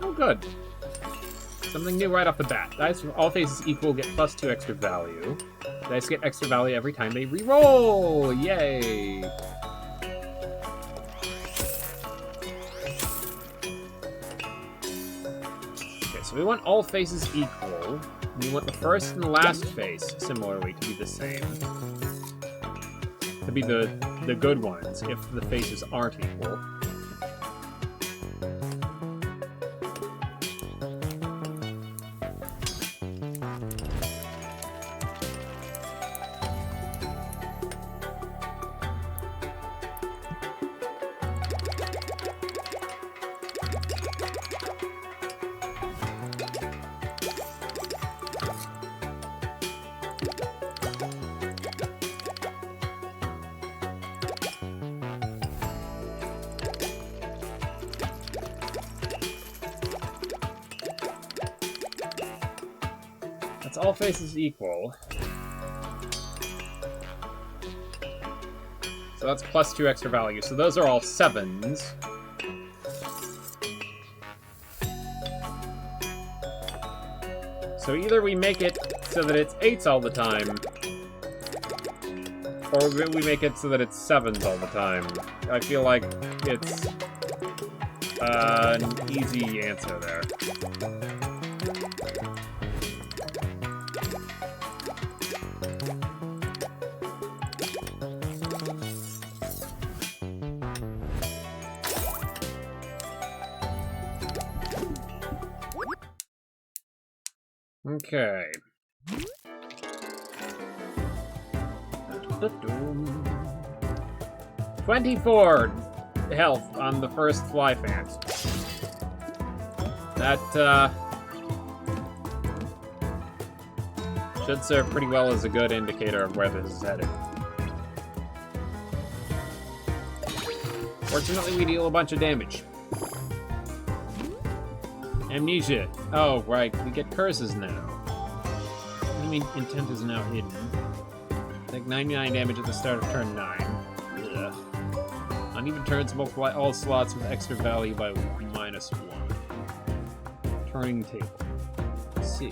Oh, good. Something new right off the bat. Dice from all faces equal get +2 extra value. Dice get extra value every time they re-roll! Yay! Okay, so we want all faces equal. We want the first and the last face, similarly, to be the same. To be the good ones, if the faces aren't equal. That's all faces equal. So that's +2 extra value. So those are all 7s. So either we make it so that it's 8s all the time, or we make it so that it's 7s all the time. I feel like it's an easy answer there. Okay. 24 health on the first fly fan. That, should serve pretty well as a good indicator of where this is headed. Fortunately, we deal a bunch of damage. Amnesia. Oh, right. We get curses now. What do you mean intent is now hidden? Take 99 damage at the start of turn 9. Ugh. On even turns, multiply all slots with extra value by -1. Turning table. Let's see.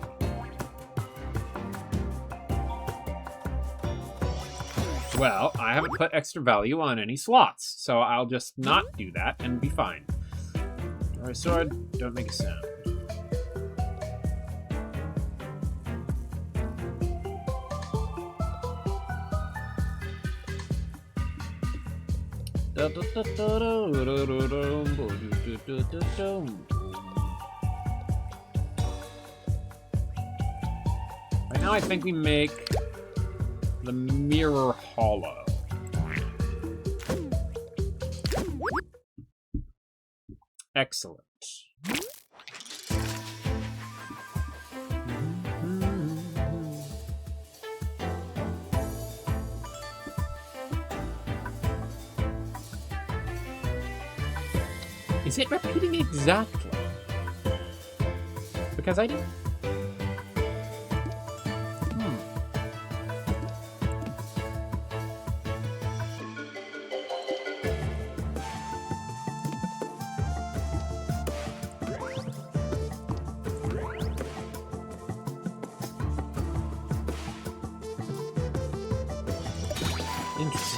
Well, I haven't put extra value on any slots, so I'll just not do that and be fine. Draw a sword, don't make a sound. Right now I think we make the mirror hollow. Excellent. Is it repeating exactly? Because I didn't... Interesting.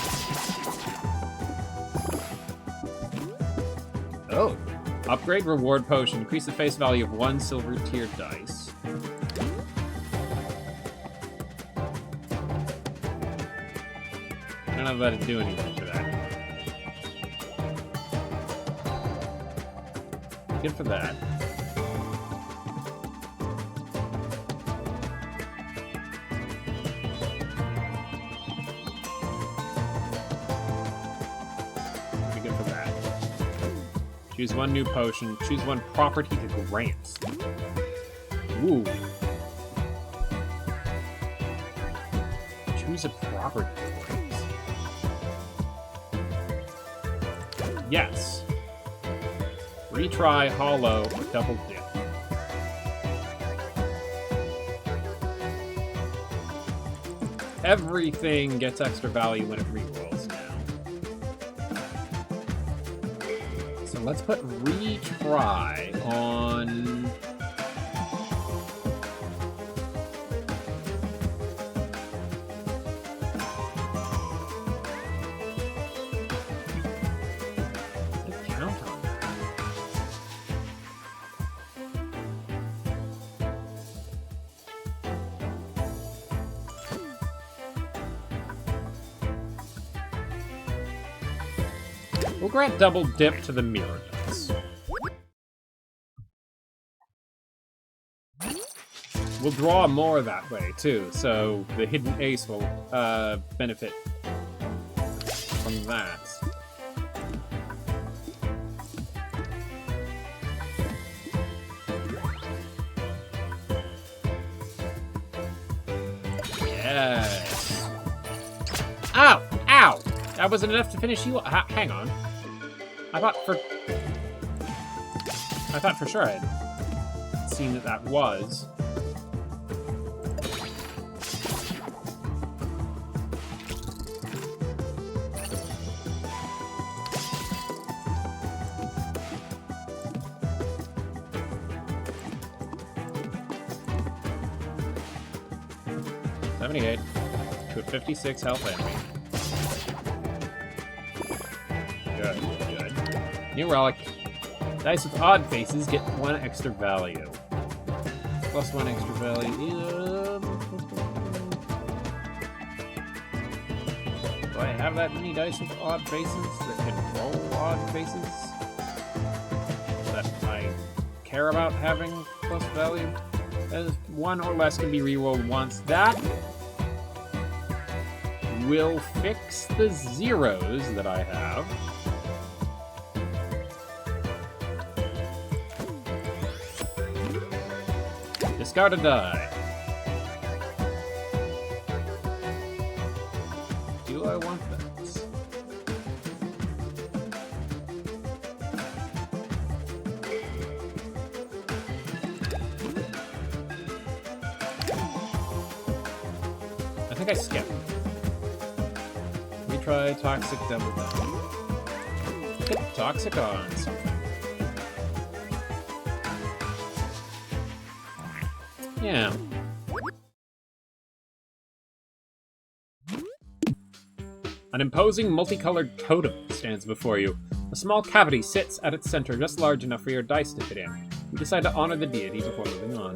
Oh. Upgrade reward potion. Increase the face value of 1 silver tiered dice. I don't know if that'd do anything for that. Good for that. Choose 1 new potion. Choose 1 property to grant. Ooh. Choose a property to grant. Yes. Retry, hollow, or double dip. Everything gets extra value when it rerolls now. So let's put retry on... count on that. We'll grant double dip to the mirror dice. We'll draw more that way, too, so the hidden ace will benefit from that. Yes! Ow! Ow! That wasn't enough to finish you. Hang on. I thought for sure I had seen that was. 78 to a 56 health enemy. Good, good. New relic. Dice with odd faces get 1 extra value. Plus 1 extra value. Do I have that many dice with odd faces that can roll odd faces? That I care about having plus value? As 1 or less can be rerolled once. That will fix the zeros that I have. Discard a die. Do I want that? I think I skipped. Let me try Toxic Double Down. Put Toxic on something. Yeah. An imposing multicolored totem stands before you. A small cavity sits at its center, just large enough for your dice to fit in. You decide to honor the deity before moving on.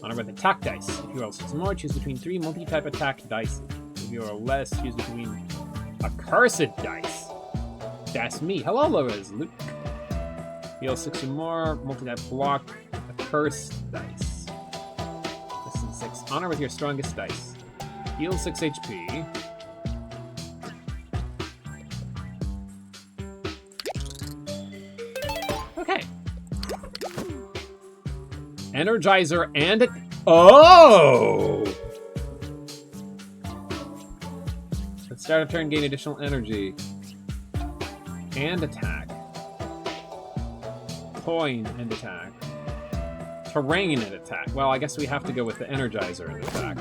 Honor with attack dice. If you roll 6 or more, choose between 3 multi-type attack dice. If you roll less, choose between accursed dice. That's me. Hello, Loris. Luke. Heal 6 or more, multi-type block, accursed dice. Listen, 6. Honor with your strongest dice. Heal 6 HP. Okay. Energizer and it. Oh! At start of turn, gain additional energy. And attack. Coin and attack. Terrain and attack. Well, I guess we have to go with the Energizer and attack.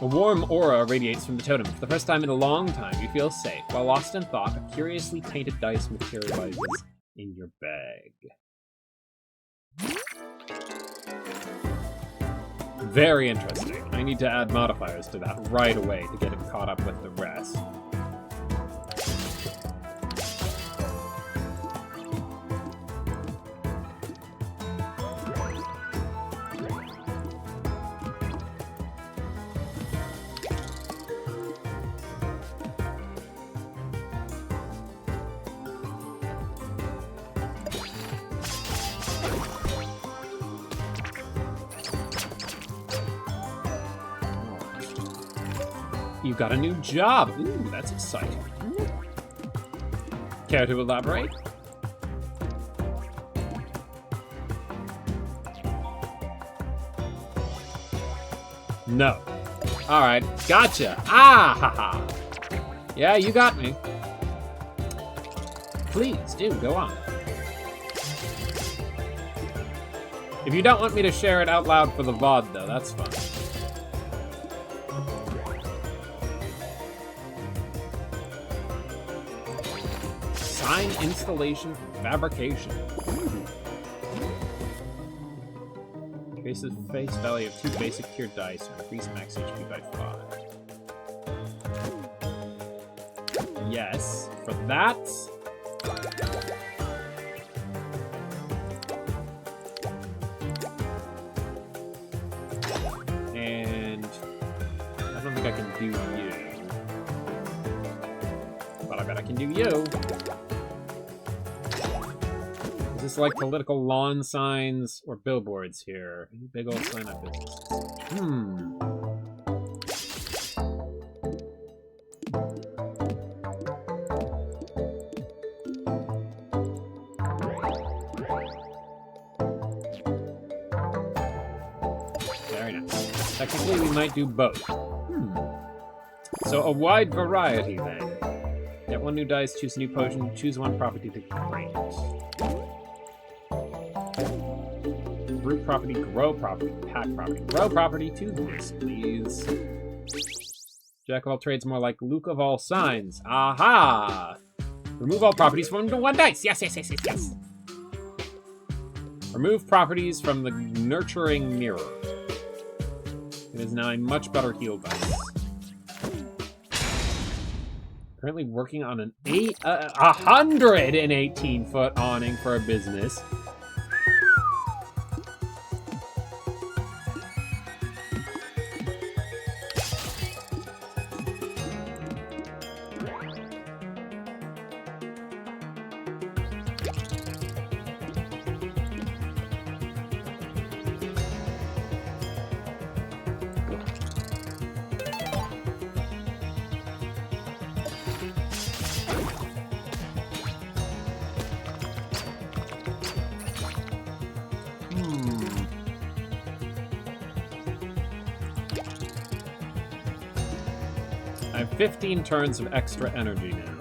A warm aura radiates from the totem. For the first time in a long time, you feel safe. While lost in thought, a curiously painted dice materializes in your bag. Very interesting. I need to add modifiers to that right away to get him caught up with the rest. You got a new job. Ooh, that's exciting. Care to elaborate? No. Alright, gotcha. Ah, haha. Yeah, you got me. Please do, go on. If you don't want me to share it out loud for the VOD, though, that's fine. Sign, installation, and fabrication. Increases face value of 2 basic tier dice and increase max HP by 5. Yes, for that. And I don't think I can do you. But I bet I can do you. Is this like political lawn signs or billboards here? Any big old sign up businesses? Very nice. Technically, we might do both. So a wide variety then. Get 1 new dice, choose a new potion, choose 1 property to create. Root property, grow property, pack property, grow property to this, please. Jack of all trades, more like Luke of all signs. Aha! Remove all properties from 1 dice. Yes, yes, yes, yes, yes. Remove properties from the nurturing mirror. It is now a much better heal dice. Currently working on an 118-foot awning for a business. I have 15 turns of extra energy now.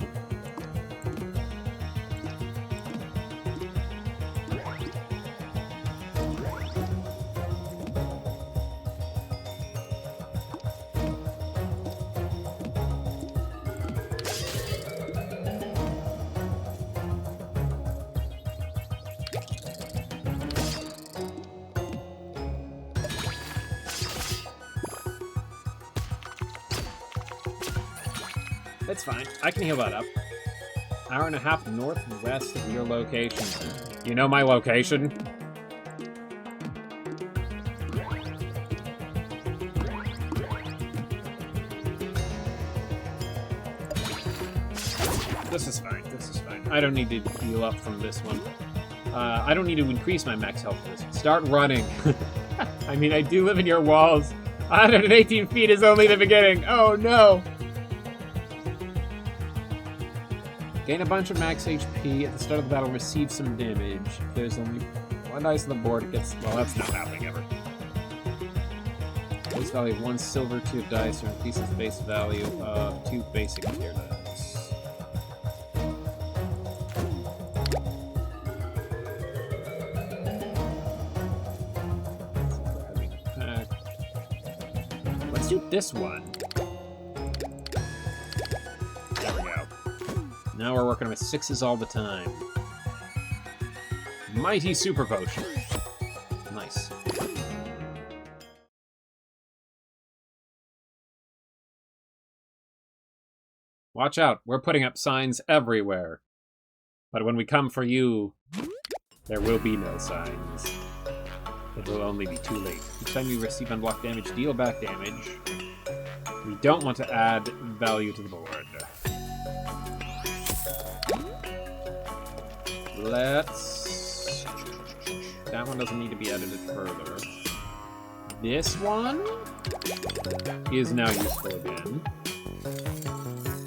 It's fine. I can heal that up. Hour and a half northwest of your location. You know my location? This is fine. This is fine. I don't need to heal up from this one. I don't need to increase my max health for this. Start running. I mean, I do live in your walls. 118 feet is only the beginning. Oh, no. Gain a bunch of max HP at the start of the battle, receive some damage. If there's only one dice on the board, it gets... Well, that's not happening ever. Base value of 1 silver tier dice, or increases the base value of 2 basic tier dice. Let's do this one. Now we're working with 6s all the time. Mighty Super Potion. Nice. Watch out, we're putting up signs everywhere. But when we come for you, there will be no signs. It will only be too late. Each time you receive unblocked damage, deal back damage. We don't want to add value to the board. Let's... That one doesn't need to be edited further. This one is now useful again.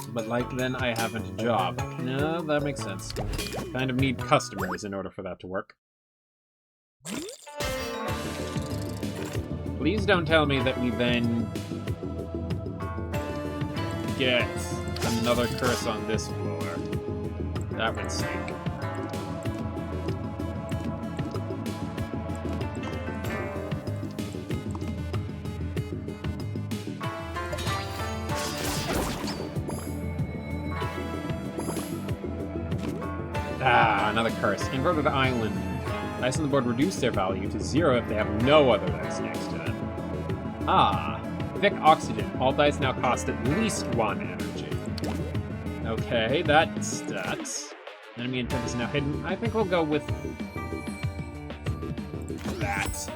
But like then I haven't a job. No, that makes sense. Kind of need customers in order for that to work. Please don't tell me that we then get another curse on this floor. That would stink. Ah, another curse. Inverted Island. Dice on the board reduce their value to 0 if they have no other dice next to them. Ah, thick oxygen. All dice now cost at least 1 energy. Okay, that's stats. Enemy intent is now hidden. I think we'll go with that.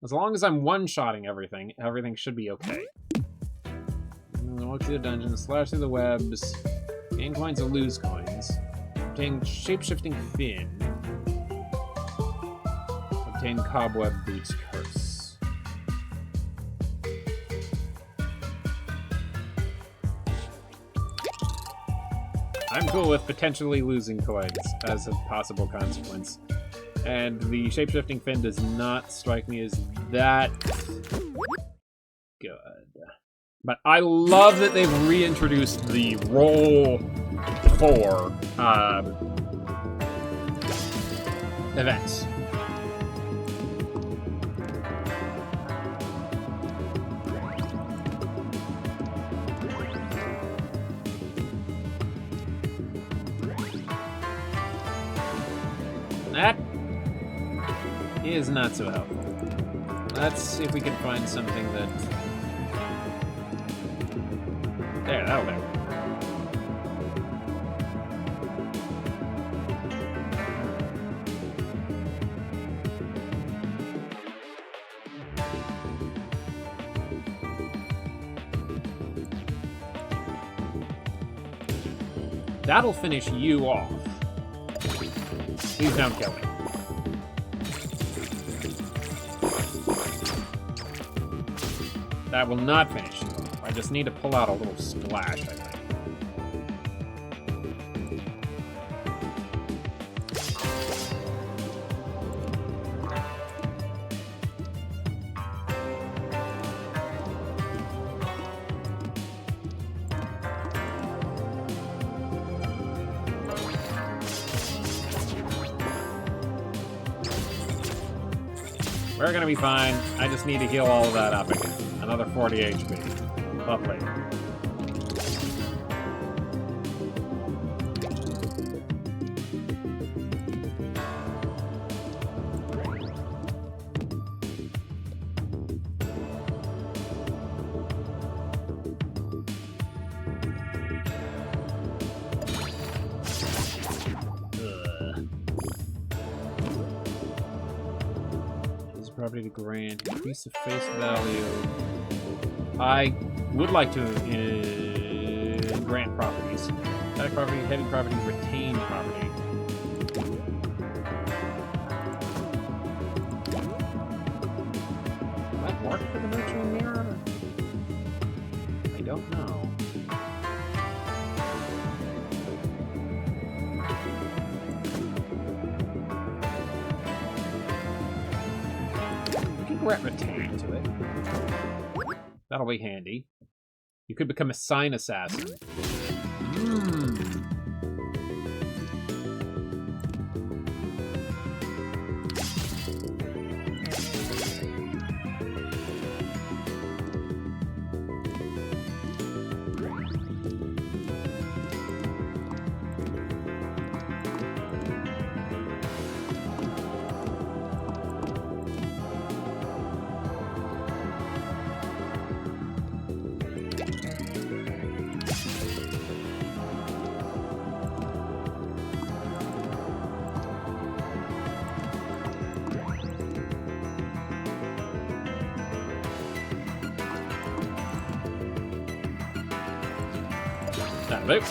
As long as I'm one-shotting everything, everything should be okay. Walk through the dungeon, slash through the webs, gain coins or lose coins. Obtain shape-shifting fin. Obtain cobweb boots curse. I'm cool with potentially losing coins as a possible consequence. And the shape-shifting fin does not strike me as that good. But I love that they've reintroduced the roll for events. That is not so helpful. Let's see if we can find something that... There, that'll do. That'll finish you off. Please don't kill me. That will not finish you off. I just need to pull out a little splash, I think. We're gonna be fine. I just need to heal all of that up again. Another 40 HP. Lovely. Property to grant, increase the face value. I would like to grant properties. Static property, heavy property, retained property. Will that work for the nurturing mirror? I don't know. Retain to it. That'll be handy. You could become a sign assassin. That'll do.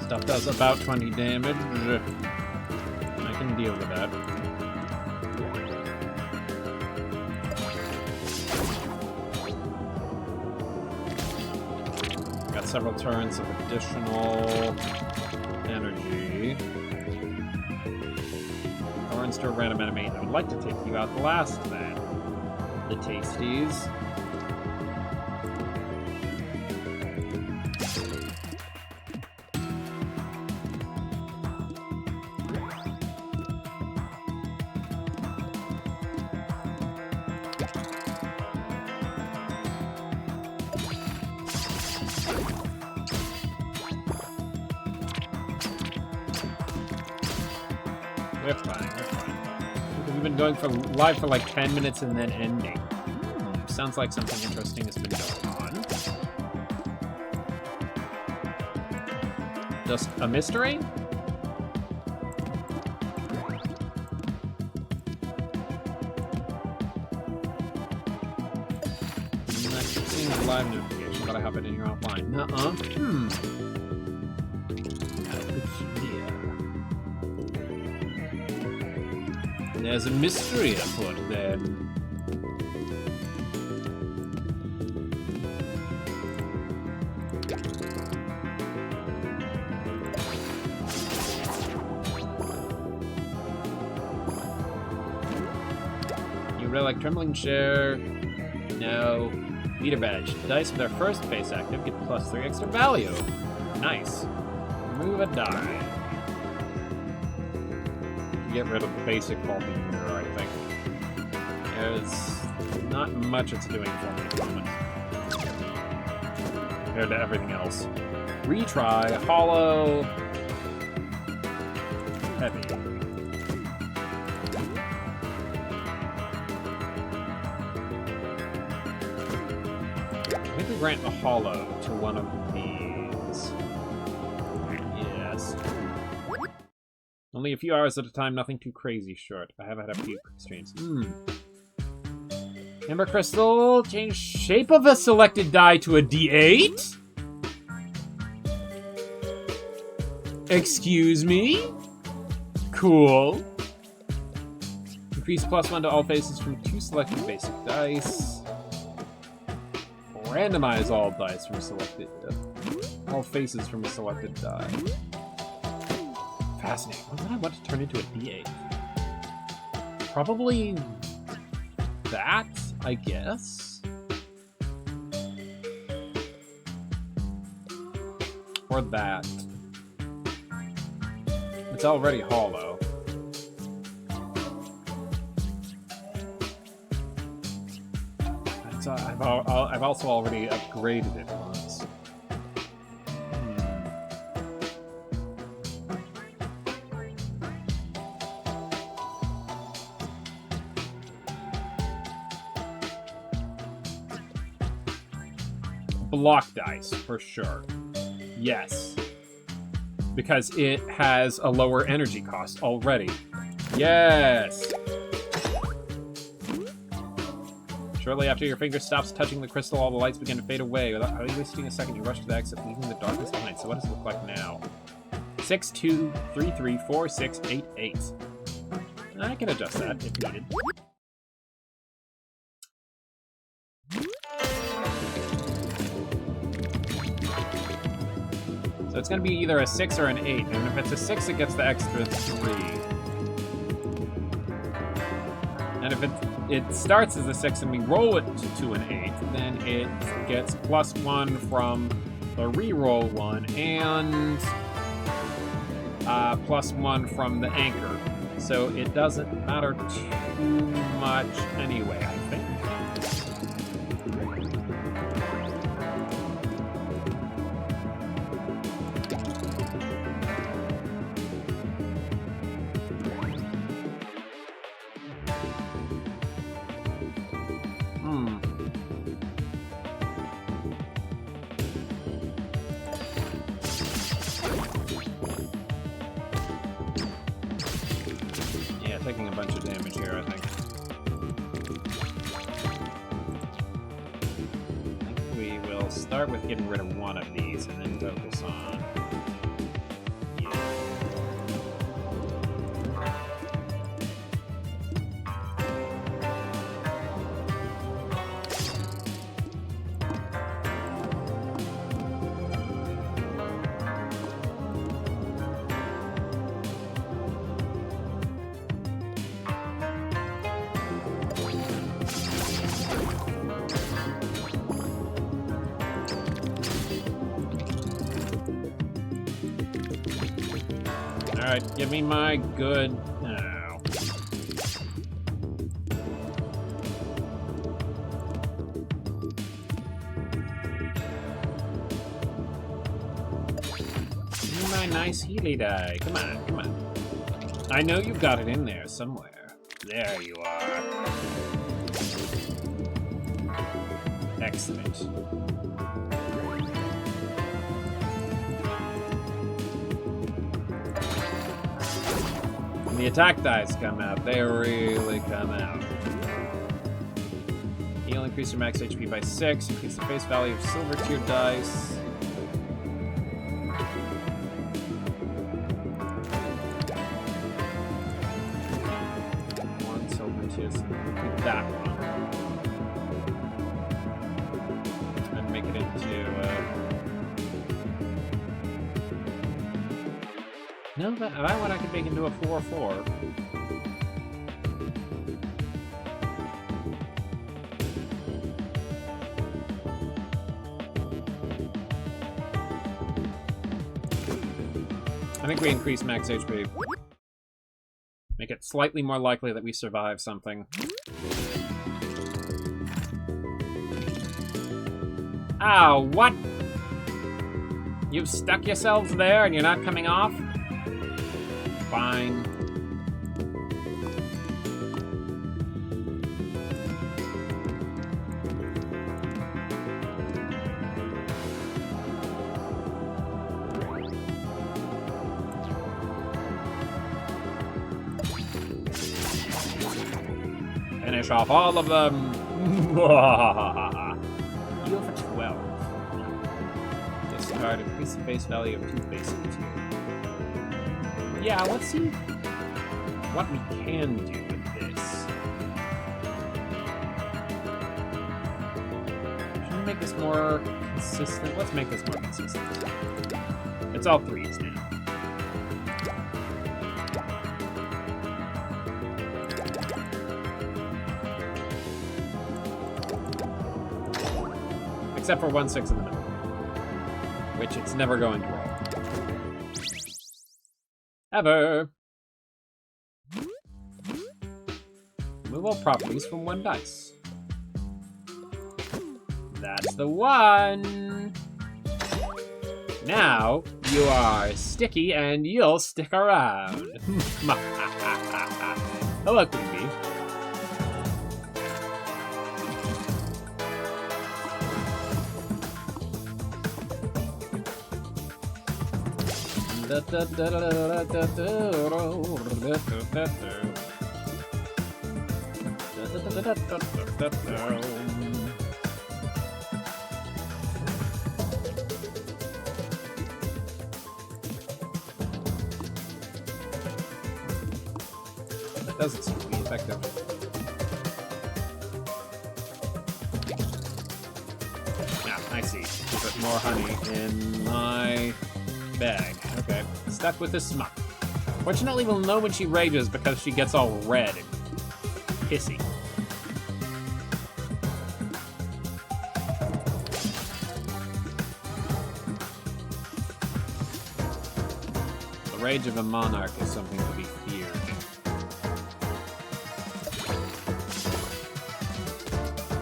Stuff does about 20 damage. I can deal with that. Got several turns of additional energy. Thorns to a random enemy. I would like to take you out the last then. The tasties. We're fine, we're fine. We've been going for live for like 10 minutes and then ending. Sounds like something interesting has been going on. Just a mystery? That seems a live notification, but I have it in here offline. Nuh-uh. There's a mystery afoot then. Relic, Trembling Chair. No. Leader Badge. Dice with their first face active get +3 extra value. Nice. Remove a die. Get rid of the basic faulty mirror, I think. There's not much it's doing for me at the moment. Compared to everything else. Retry. Hollow. heavy. I think we grant the hollow to one of these. Yes. Only a few hours at a time, nothing too crazy short. I have had a few constraints. Amber Crystal, change shape of a selected die to a D8? Excuse me? Cool. Increase +1 to all faces from 2 selected basic dice. Randomize all dice from selected... all faces from a selected die. Fascinating. What would I want to turn into a D8? Probably... that, I guess? Or that. It's already hollow. I've also already upgraded it once. Block dice, for sure. Yes. Because it has a lower energy cost already. Yes! Shortly after your finger stops touching the crystal, all the lights begin to fade away. Without hardly wasting a second, you rush to the exit, leaving the darkness behind. So what does it look like now? 6, 2, 3, 3, 4, 6, 8, 8. I can adjust that if needed. So it's going to be either a 6 or an 8, and if it's a 6, it gets the extra 3. And if it starts as a 6 and we roll it to an 8, then it gets +1 from the reroll one and +1 from the anchor. So it doesn't matter too much anyway, I think. Taking a bunch of damage here, I think. I think we will start with getting rid of one of these and then focus on... Alright, give me my good... Oh. Give me my nice Healy die. Come on, come on. I know you've got it in there somewhere. There you are. Excellent. When the attack dice come out, they really come out. Heal, increase your max HP by 6, increase the face value of silver tier dice. One silver tier, so that one. And make it into no, that one I could make into a 4/4. I think we increase max HP. Make it slightly more likely that we survive something. Ow, what? You've stuck yourselves there and you're not coming off? fine. Finish off all of them. Heal for 12. Discard, increase the face value of 2 faces here. Yeah, let's see what we can do with this. Should we make this more consistent? Let's make this more consistent. It's all 3s now. Except for 1 6 in the middle, which it's never going to roll. Ever. Remove all properties from 1 dice. That's the one. Now you are sticky and you'll stick around. Hello, Queen Bee. That doesn't seem to be effective. Yeah, I see. Put more honey in my bag. Okay. Stuck with this smuck. Fortunately, we'll know when she rages because she gets all red and pissy. The rage of a monarch is something to be feared.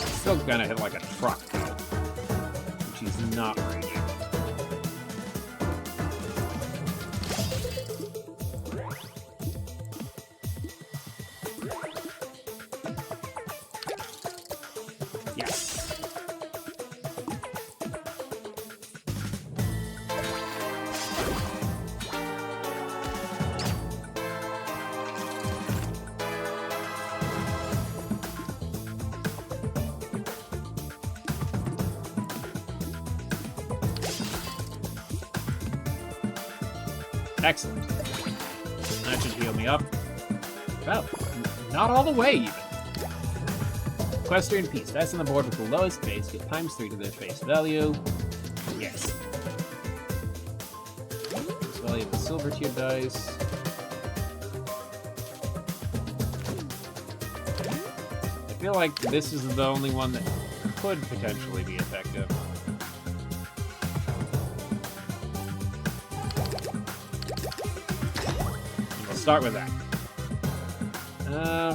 Still gonna hit like a truck, though. And she's not raging. Excellent. That should heal me up. Well, not all the way, even. Equestrian Piece. Dice on the board with the lowest face get ×3 to their face value. Yes. Face value of the silver tier dice. I feel like this is the only one that could potentially be effective. Start with that.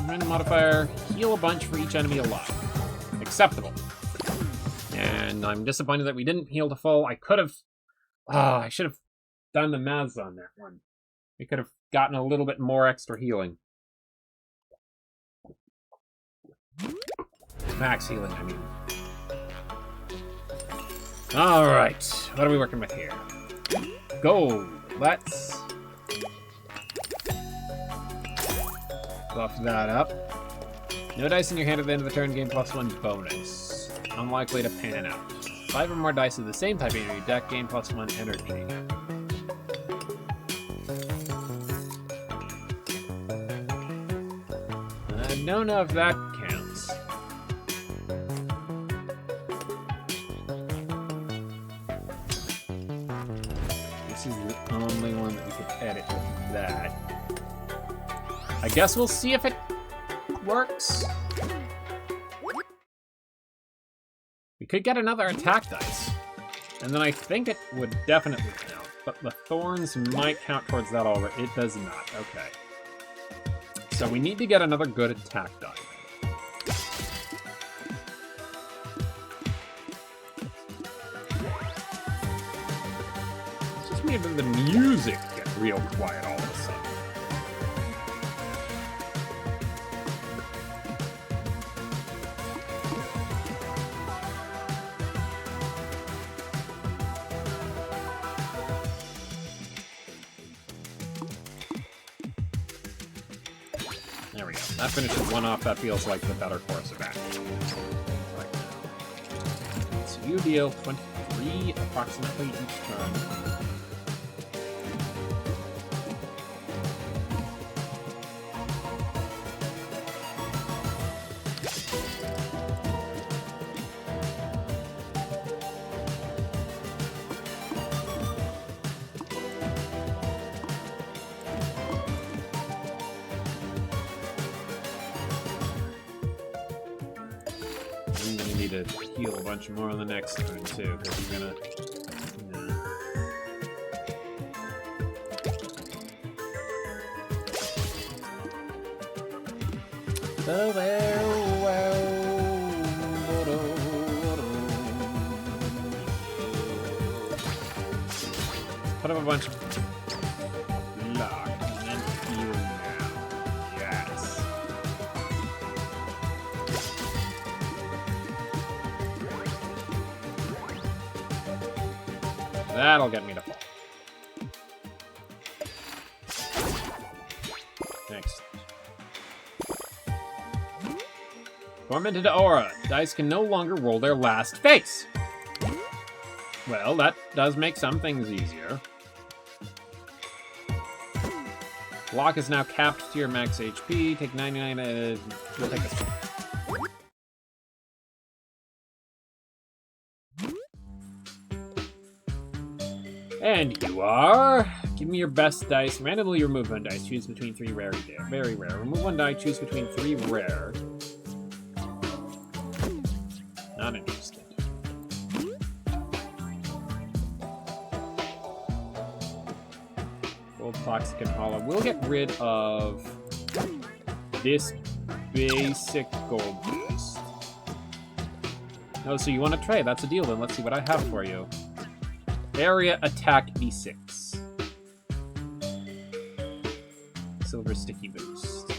Random modifier, heal a bunch for each enemy alive. Acceptable. And I'm disappointed that we didn't heal to full. I could have... I should have done the maths on that one. We could have gotten a little bit more extra healing. Max healing, I mean. Alright, what are we working with here? Gold. Let's... buff that up. No dice in your hand at the end of the turn, gain +1 bonus. Unlikely to pan out. 5 or more dice of the same type in your deck, gain +1 energy. I don't know if that counts. This is the only one that we could edit with that. I guess we'll see if it works. We could get another attack dice. And then I think it would definitely count. But the thorns might count towards that already. It does not. Okay. So we need to get another good attack die. It's just weird that the music gets real quiet all of a sudden. There we go. That finishes one off. That feels like the better course of action right now. So you deal 23 approximately each turn. I'm gonna need to heal a bunch more on the next turn too, because you're gonna. Put up a bunch of luck and then heal now. Yes. That'll get me to fall. Next. Tormented Aura. Dice can no longer roll their last face. Well, that does make some things easier. Block is now capped to your max HP. Take 99. We'll take this one. And you are. Give me your best dice. Randomly remove one dice. Choose between 3 rare and very rare. Remove one die. Choose between 3 rare. Not interested. Gold, toxic, and hollow. We'll get rid of this basic gold boost. Oh, so you want to trade? That's a deal then. Let's see what I have for you. Area attack D6. Silver sticky boost.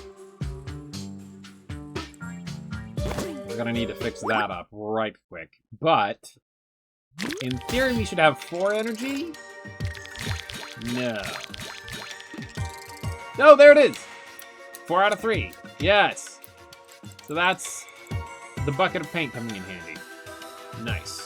We're gonna need to fix that up right quick. But, in theory, we should have 4 energy? No. No, there it is! 4 out of 3. Yes! So that's the bucket of paint coming in handy. Nice.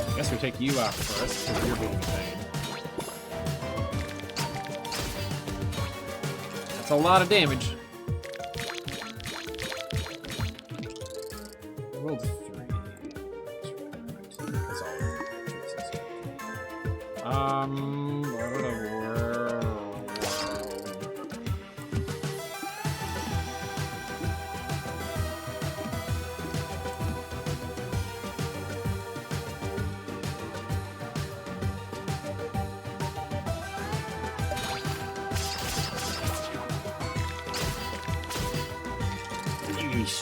I guess we take you out first, because you're being a pain. That's a lot of damage. I rolled 3. That's all. Yeesh.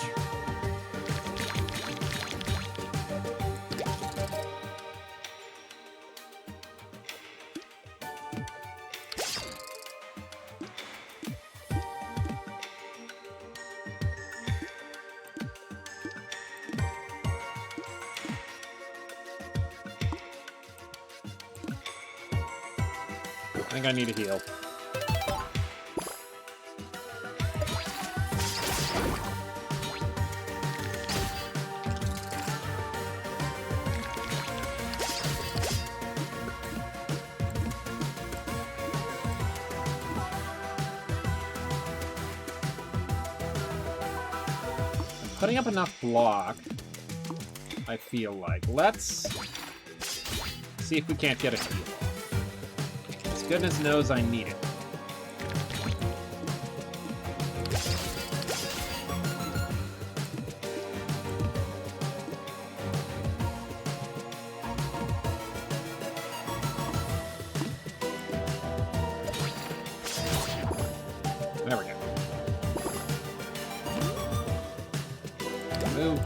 I think I need a heal. Putting up enough block, I feel like. Let's see if we can't get a heal off. As goodness knows I need it.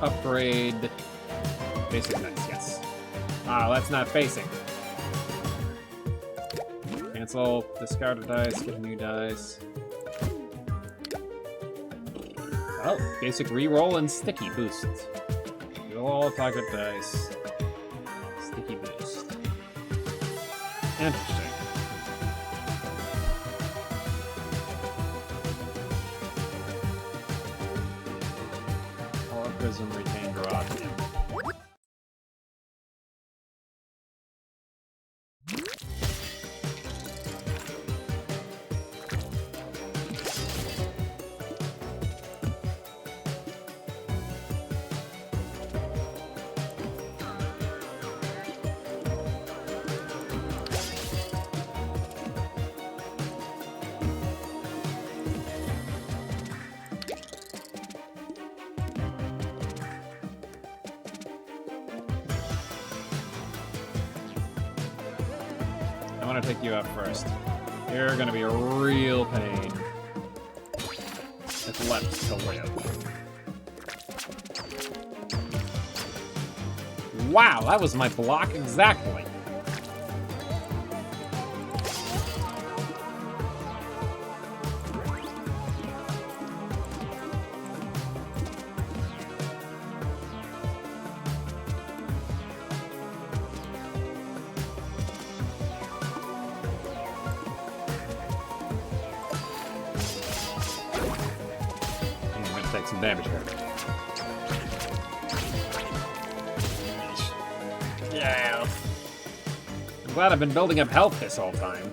upgrade... Basic dice, yes. Ah, that's not basic. Cancel, discard a dice, get a new dice. Oh, basic reroll and sticky boost. Roll all target dice. Sticky boost. Interesting. Power Prism, retained rod. I want to take you out first. You're gonna be a real pain. It's left to live. Wow, that was my block exactly. Take some damage here. Yeah. I'm glad I've been building up health this whole time.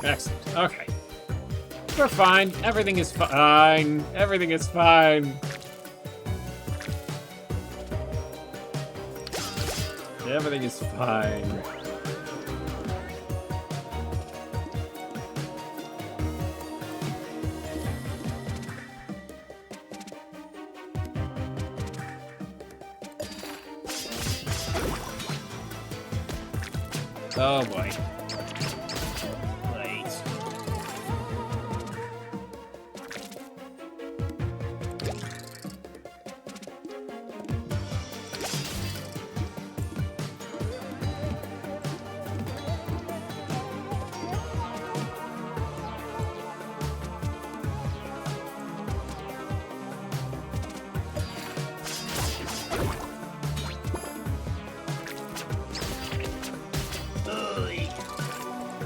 Excellent. Okay. We're fine. Everything is fine. Everything is fine. Everything is fine. Oh boy.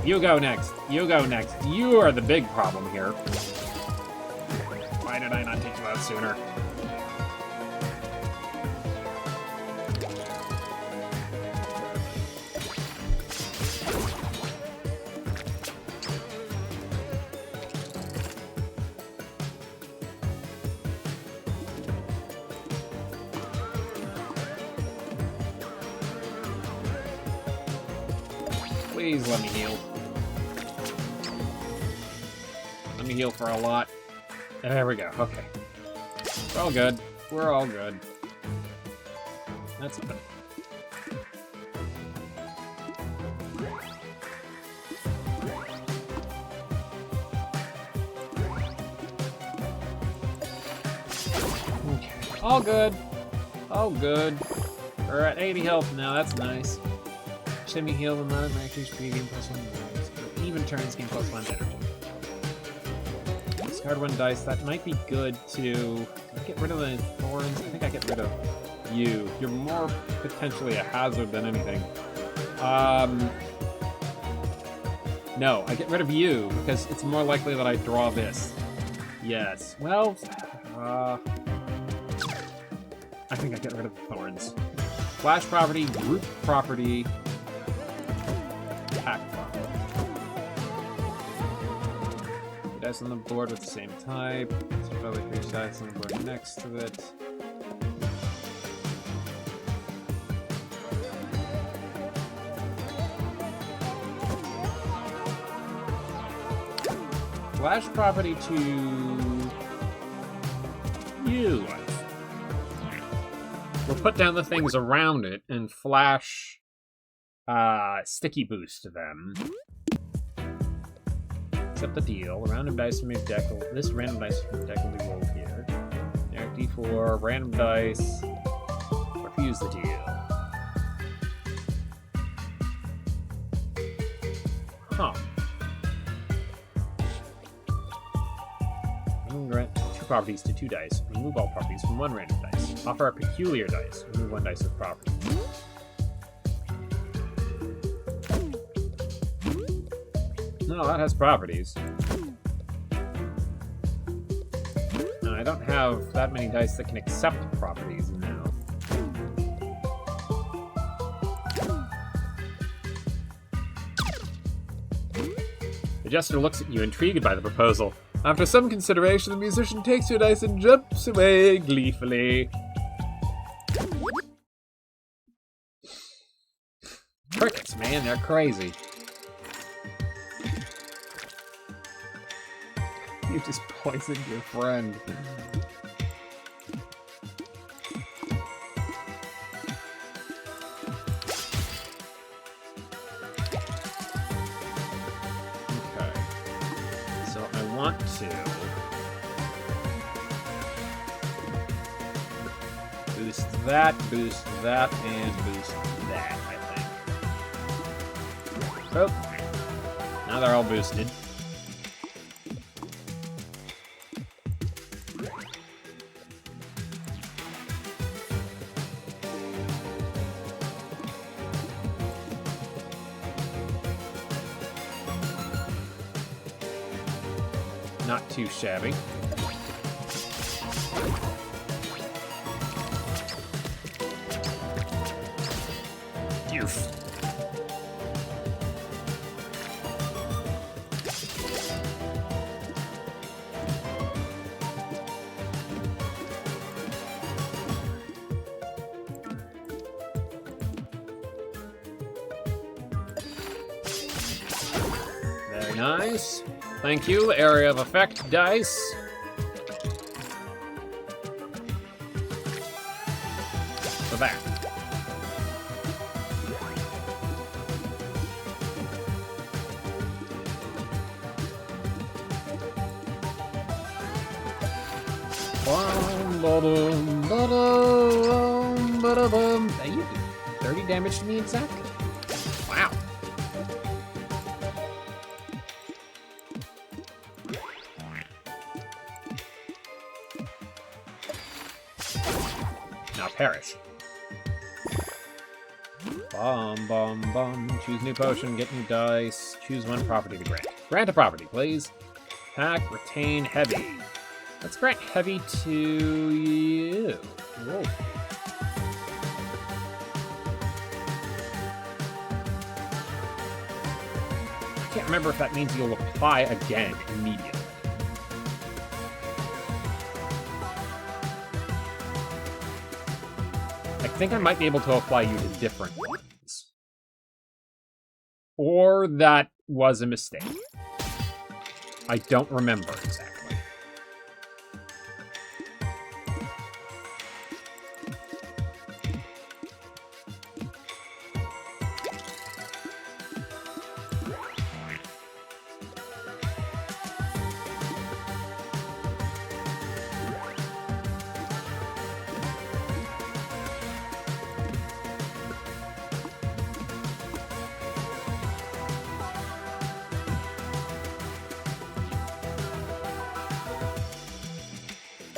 You go next. You go next. You are the big problem here. Why did I not take you out sooner? Please let me heal. Let me heal for a lot. There we go. Okay. We're all good. We're all good. That's good. Okay. All good. All good. We're at 80 health now. That's nice. Shimmy heal the amount of max HP gain +1 dice. For even turns gain +1 energy. Discard 1 dice. That might be good to get rid of the thorns. I think I get rid of you. You're more potentially a hazard than anything. No, I get rid of you because it's more likely that I draw this. Yes. Well, I think I get rid of the thorns. Flash property, group property, pack property. Two dice on the board with the same type. So probably 3 dice on the board next to it. Flash property to you. We'll put down the things around it and flash sticky boost to them. Accept the deal. A random dice from your deck will, this random dice from your deck will be rolled here. Derek D4, random dice. Refuse the deal. Huh. Grant 2 properties to 2 dice. Remove all properties from 1 random dice. Offer a peculiar dice. Remove 1 dice of property. No, that has properties. No, I don't have that many dice that can accept properties now. The jester looks at you, intrigued by the proposal. After some consideration, the musician takes your dice and jumps away gleefully. Crickets, man, they're crazy. You just poisoned your friend. Want to boost that, and boost that, I think. Oh, now they're all boosted. Not too shabby. Oof. Very nice. Thank you, area of effect dice. For that. You do 30 damage to me exactly? Wow. Now perish. Bomb. Choose new potion, get new dice. Choose 1 property to grant. Grant a property, please. Attack, retain, heavy. Let's grant heavy to you. Whoa. I can't remember if that means you'll apply again immediately. I think I might be able to apply you to different ones. Or that was a mistake. I don't remember exactly.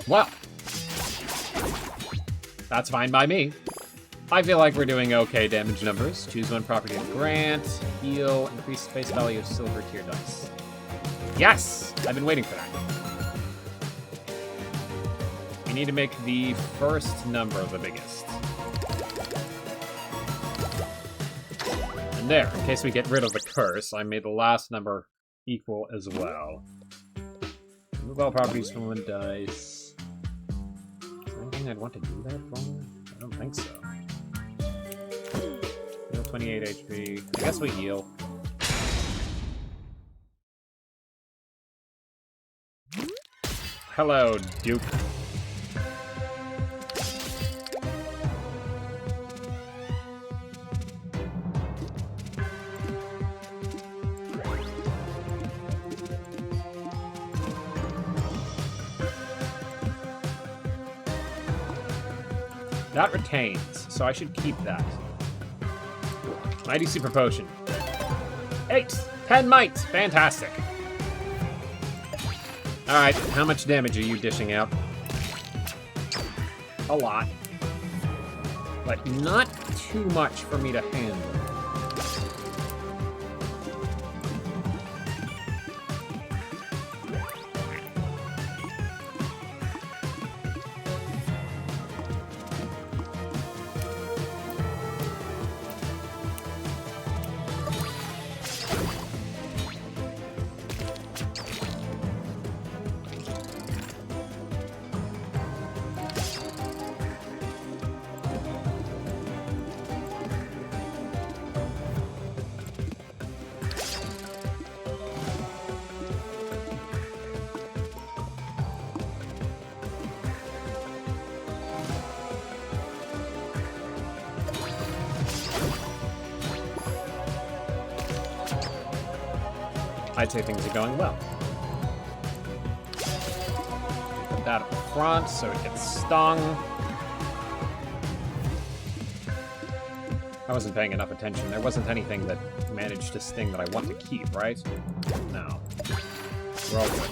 Well, that's fine by me. I feel like we're doing okay damage numbers. Choose 1 property to grant, heal, increase the face value of silver tier dice. Yes! I've been waiting for that. We need to make the first number the biggest. And there, in case we get rid of the curse, I made the last number equal as well. Remove all properties from one dice. Is there anything I'd want to do that for? I don't think so. Heal 28 HP. I guess we heal. Hello, Duke. That retains, so I should keep that. Mighty Super Potion. 8! 10 might! Fantastic! Alright, how much damage are you dishing out? A lot. But not too much for me to handle. I'd say things are going well. Put that up front so it gets stung. I wasn't paying enough attention. There wasn't anything that managed to sting that I want to keep, right? No. We're all good.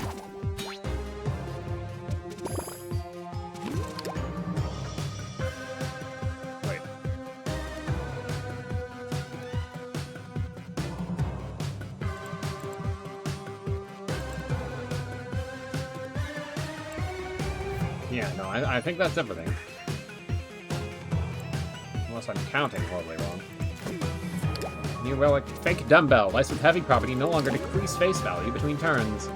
Yeah, no, I think that's everything. Unless I'm counting horribly wrong. New relic, fake dumbbell. Dice with heavy property no longer decrease face value between turns.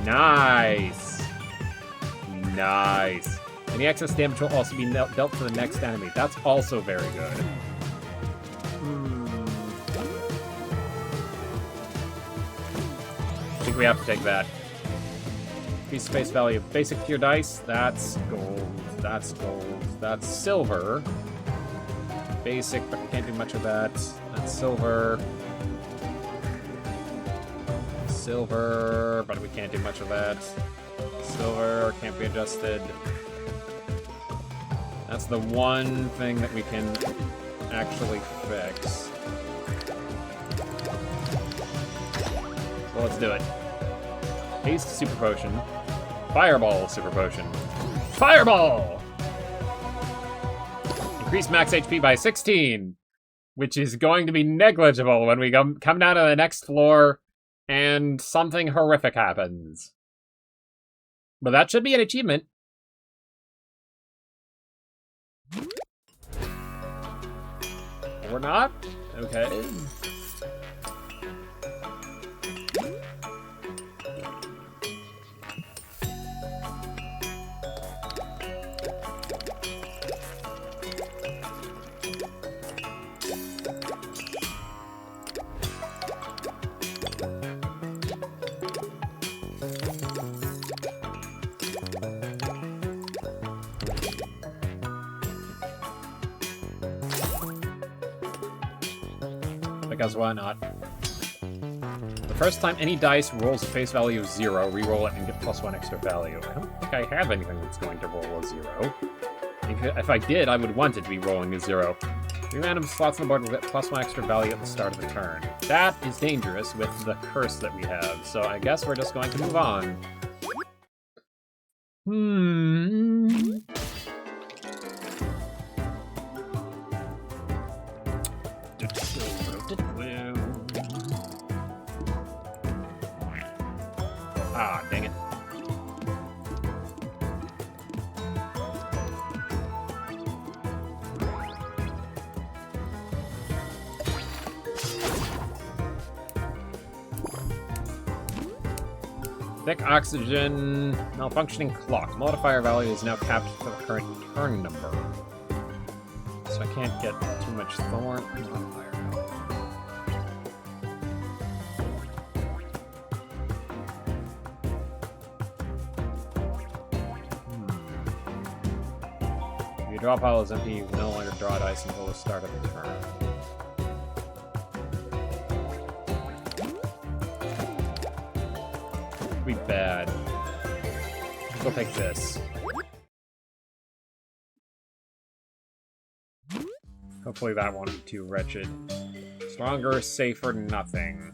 Nice. Nice. Any excess damage will also be dealt to the next enemy. That's also very good. I think we have to take that. Increase face value of basic tier dice. That's gold. That's gold. That's silver. Basic, but we can't do much of that. That's silver. Silver, but we can't do much of that. Silver can't be adjusted. That's the one thing that we can actually fix. Well, let's do it. Haste Super Potion. Fireball Super Potion. Fireball! Increase max HP by 16, which is going to be negligible when we come down to the next floor and something horrific happens. But that should be an achievement. Or not? Okay. Because why not? The first time any dice rolls a face value of 0, re-roll it and get +1 extra value. I don't think I have anything that's going to roll a 0. If I did, I would want it to be rolling a 0. 3 random slots on the board will get +1 extra value at the start of the turn. That is dangerous with the curse that we have, so I guess we're just going to move on. Ah, dang it. Thick oxygen. Malfunctioning clock. Modifier value is now capped for the current turn number. So I can't get too much thorn. Modifier value. If your draw pile is empty, you can no longer draw dice until the start of the turn. Be bad. We'll take this. Hopefully that won't be too wretched. Stronger, safer, nothing.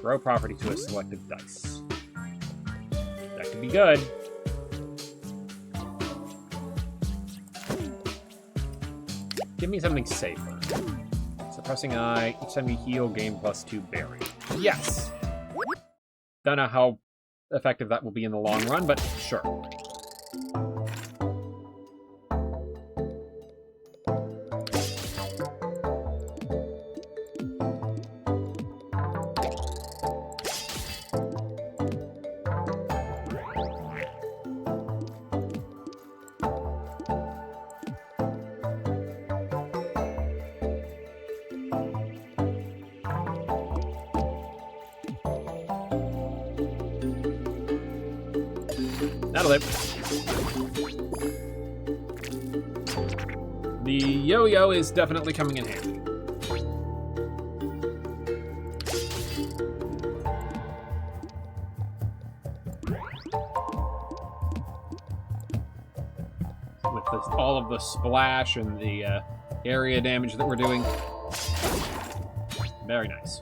Grow property to a selected dice. That could be good. Give me something safer. Suppressing eye. Each time you heal, gain +2 berry. Yes! Don't know how effective that will be in the long run, but sure. That'll do. The yo-yo is definitely coming in handy. With this, all of the splash and the area damage that we're doing. Very nice.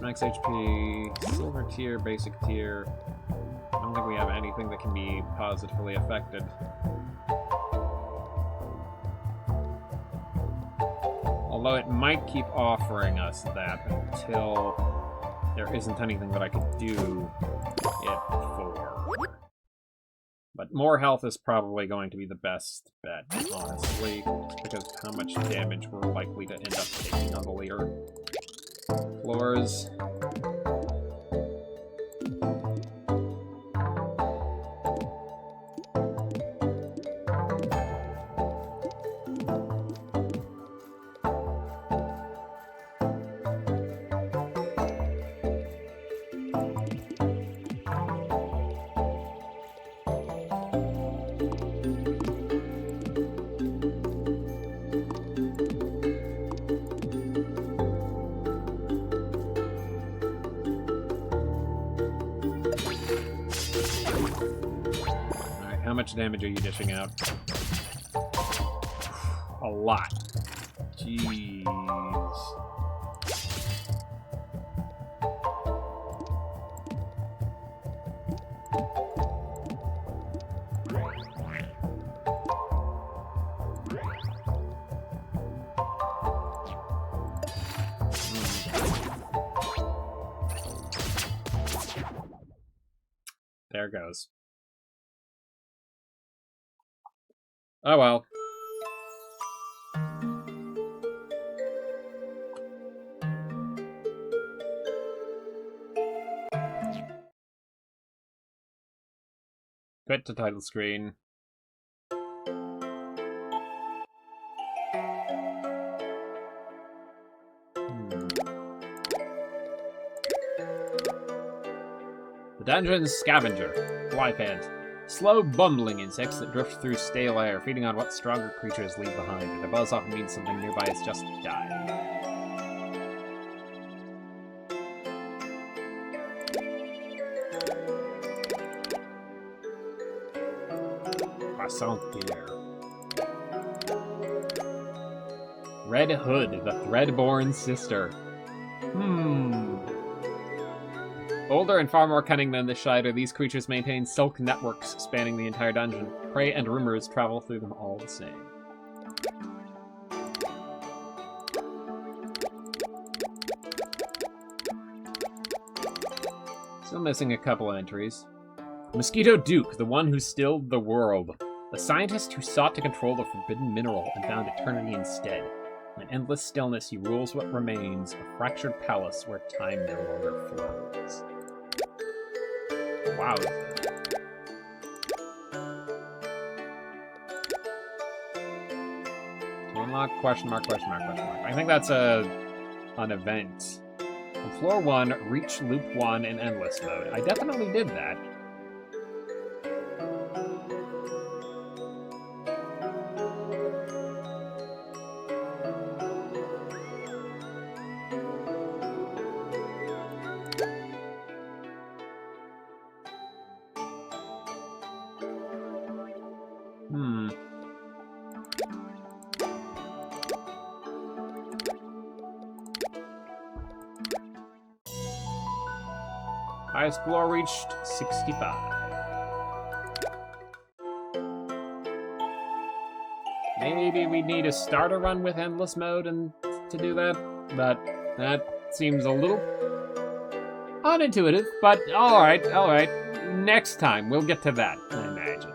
Max HP, silver tier, basic tier. I don't think we have anything that can be positively affected. Although it might keep offering us that until there isn't anything that I could do it for. But more health is probably going to be the best bet, honestly, because of how much damage we're likely to end up taking on the later floors. How much damage are you dishing out? A lot. Jeez. There goes. Oh well. Quit to title screen. The Dungeon Scavenger. Flypant. Slow, bumbling insects that drift through stale air, feeding on what stronger creatures leave behind, and a buzz often means something nearby has just died. Croissant deer. Red Hood, the Threadborn sister. Older and far more cunning than the Shider, these creatures maintain silk networks spanning the entire dungeon. Prey and rumors travel through them all the same. Still missing a couple entries. Mosquito Duke, the one who stilled the world. The scientist who sought to control the forbidden mineral and found eternity instead. In endless stillness, he rules what remains, a fractured palace where time no longer flows. Wow. To unlock, question mark, question mark, question mark. I think that's an event. On floor 1, reach loop 1 in endless mode. I definitely did that. Highest floor reached, 65. Maybe we need to start a run with endless mode and to do that, but that seems a little unintuitive, but alright. Next time, we'll get to that, I imagine.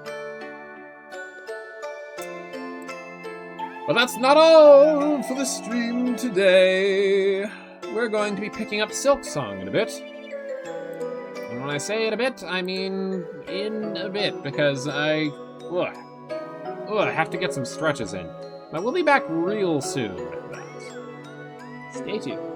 But that's not all for the stream today. We're going to be picking up Silk Song in a bit. And when I say in a bit, I mean in a bit, because I have to get some stretches in. But we'll be back real soon with that. Stay tuned.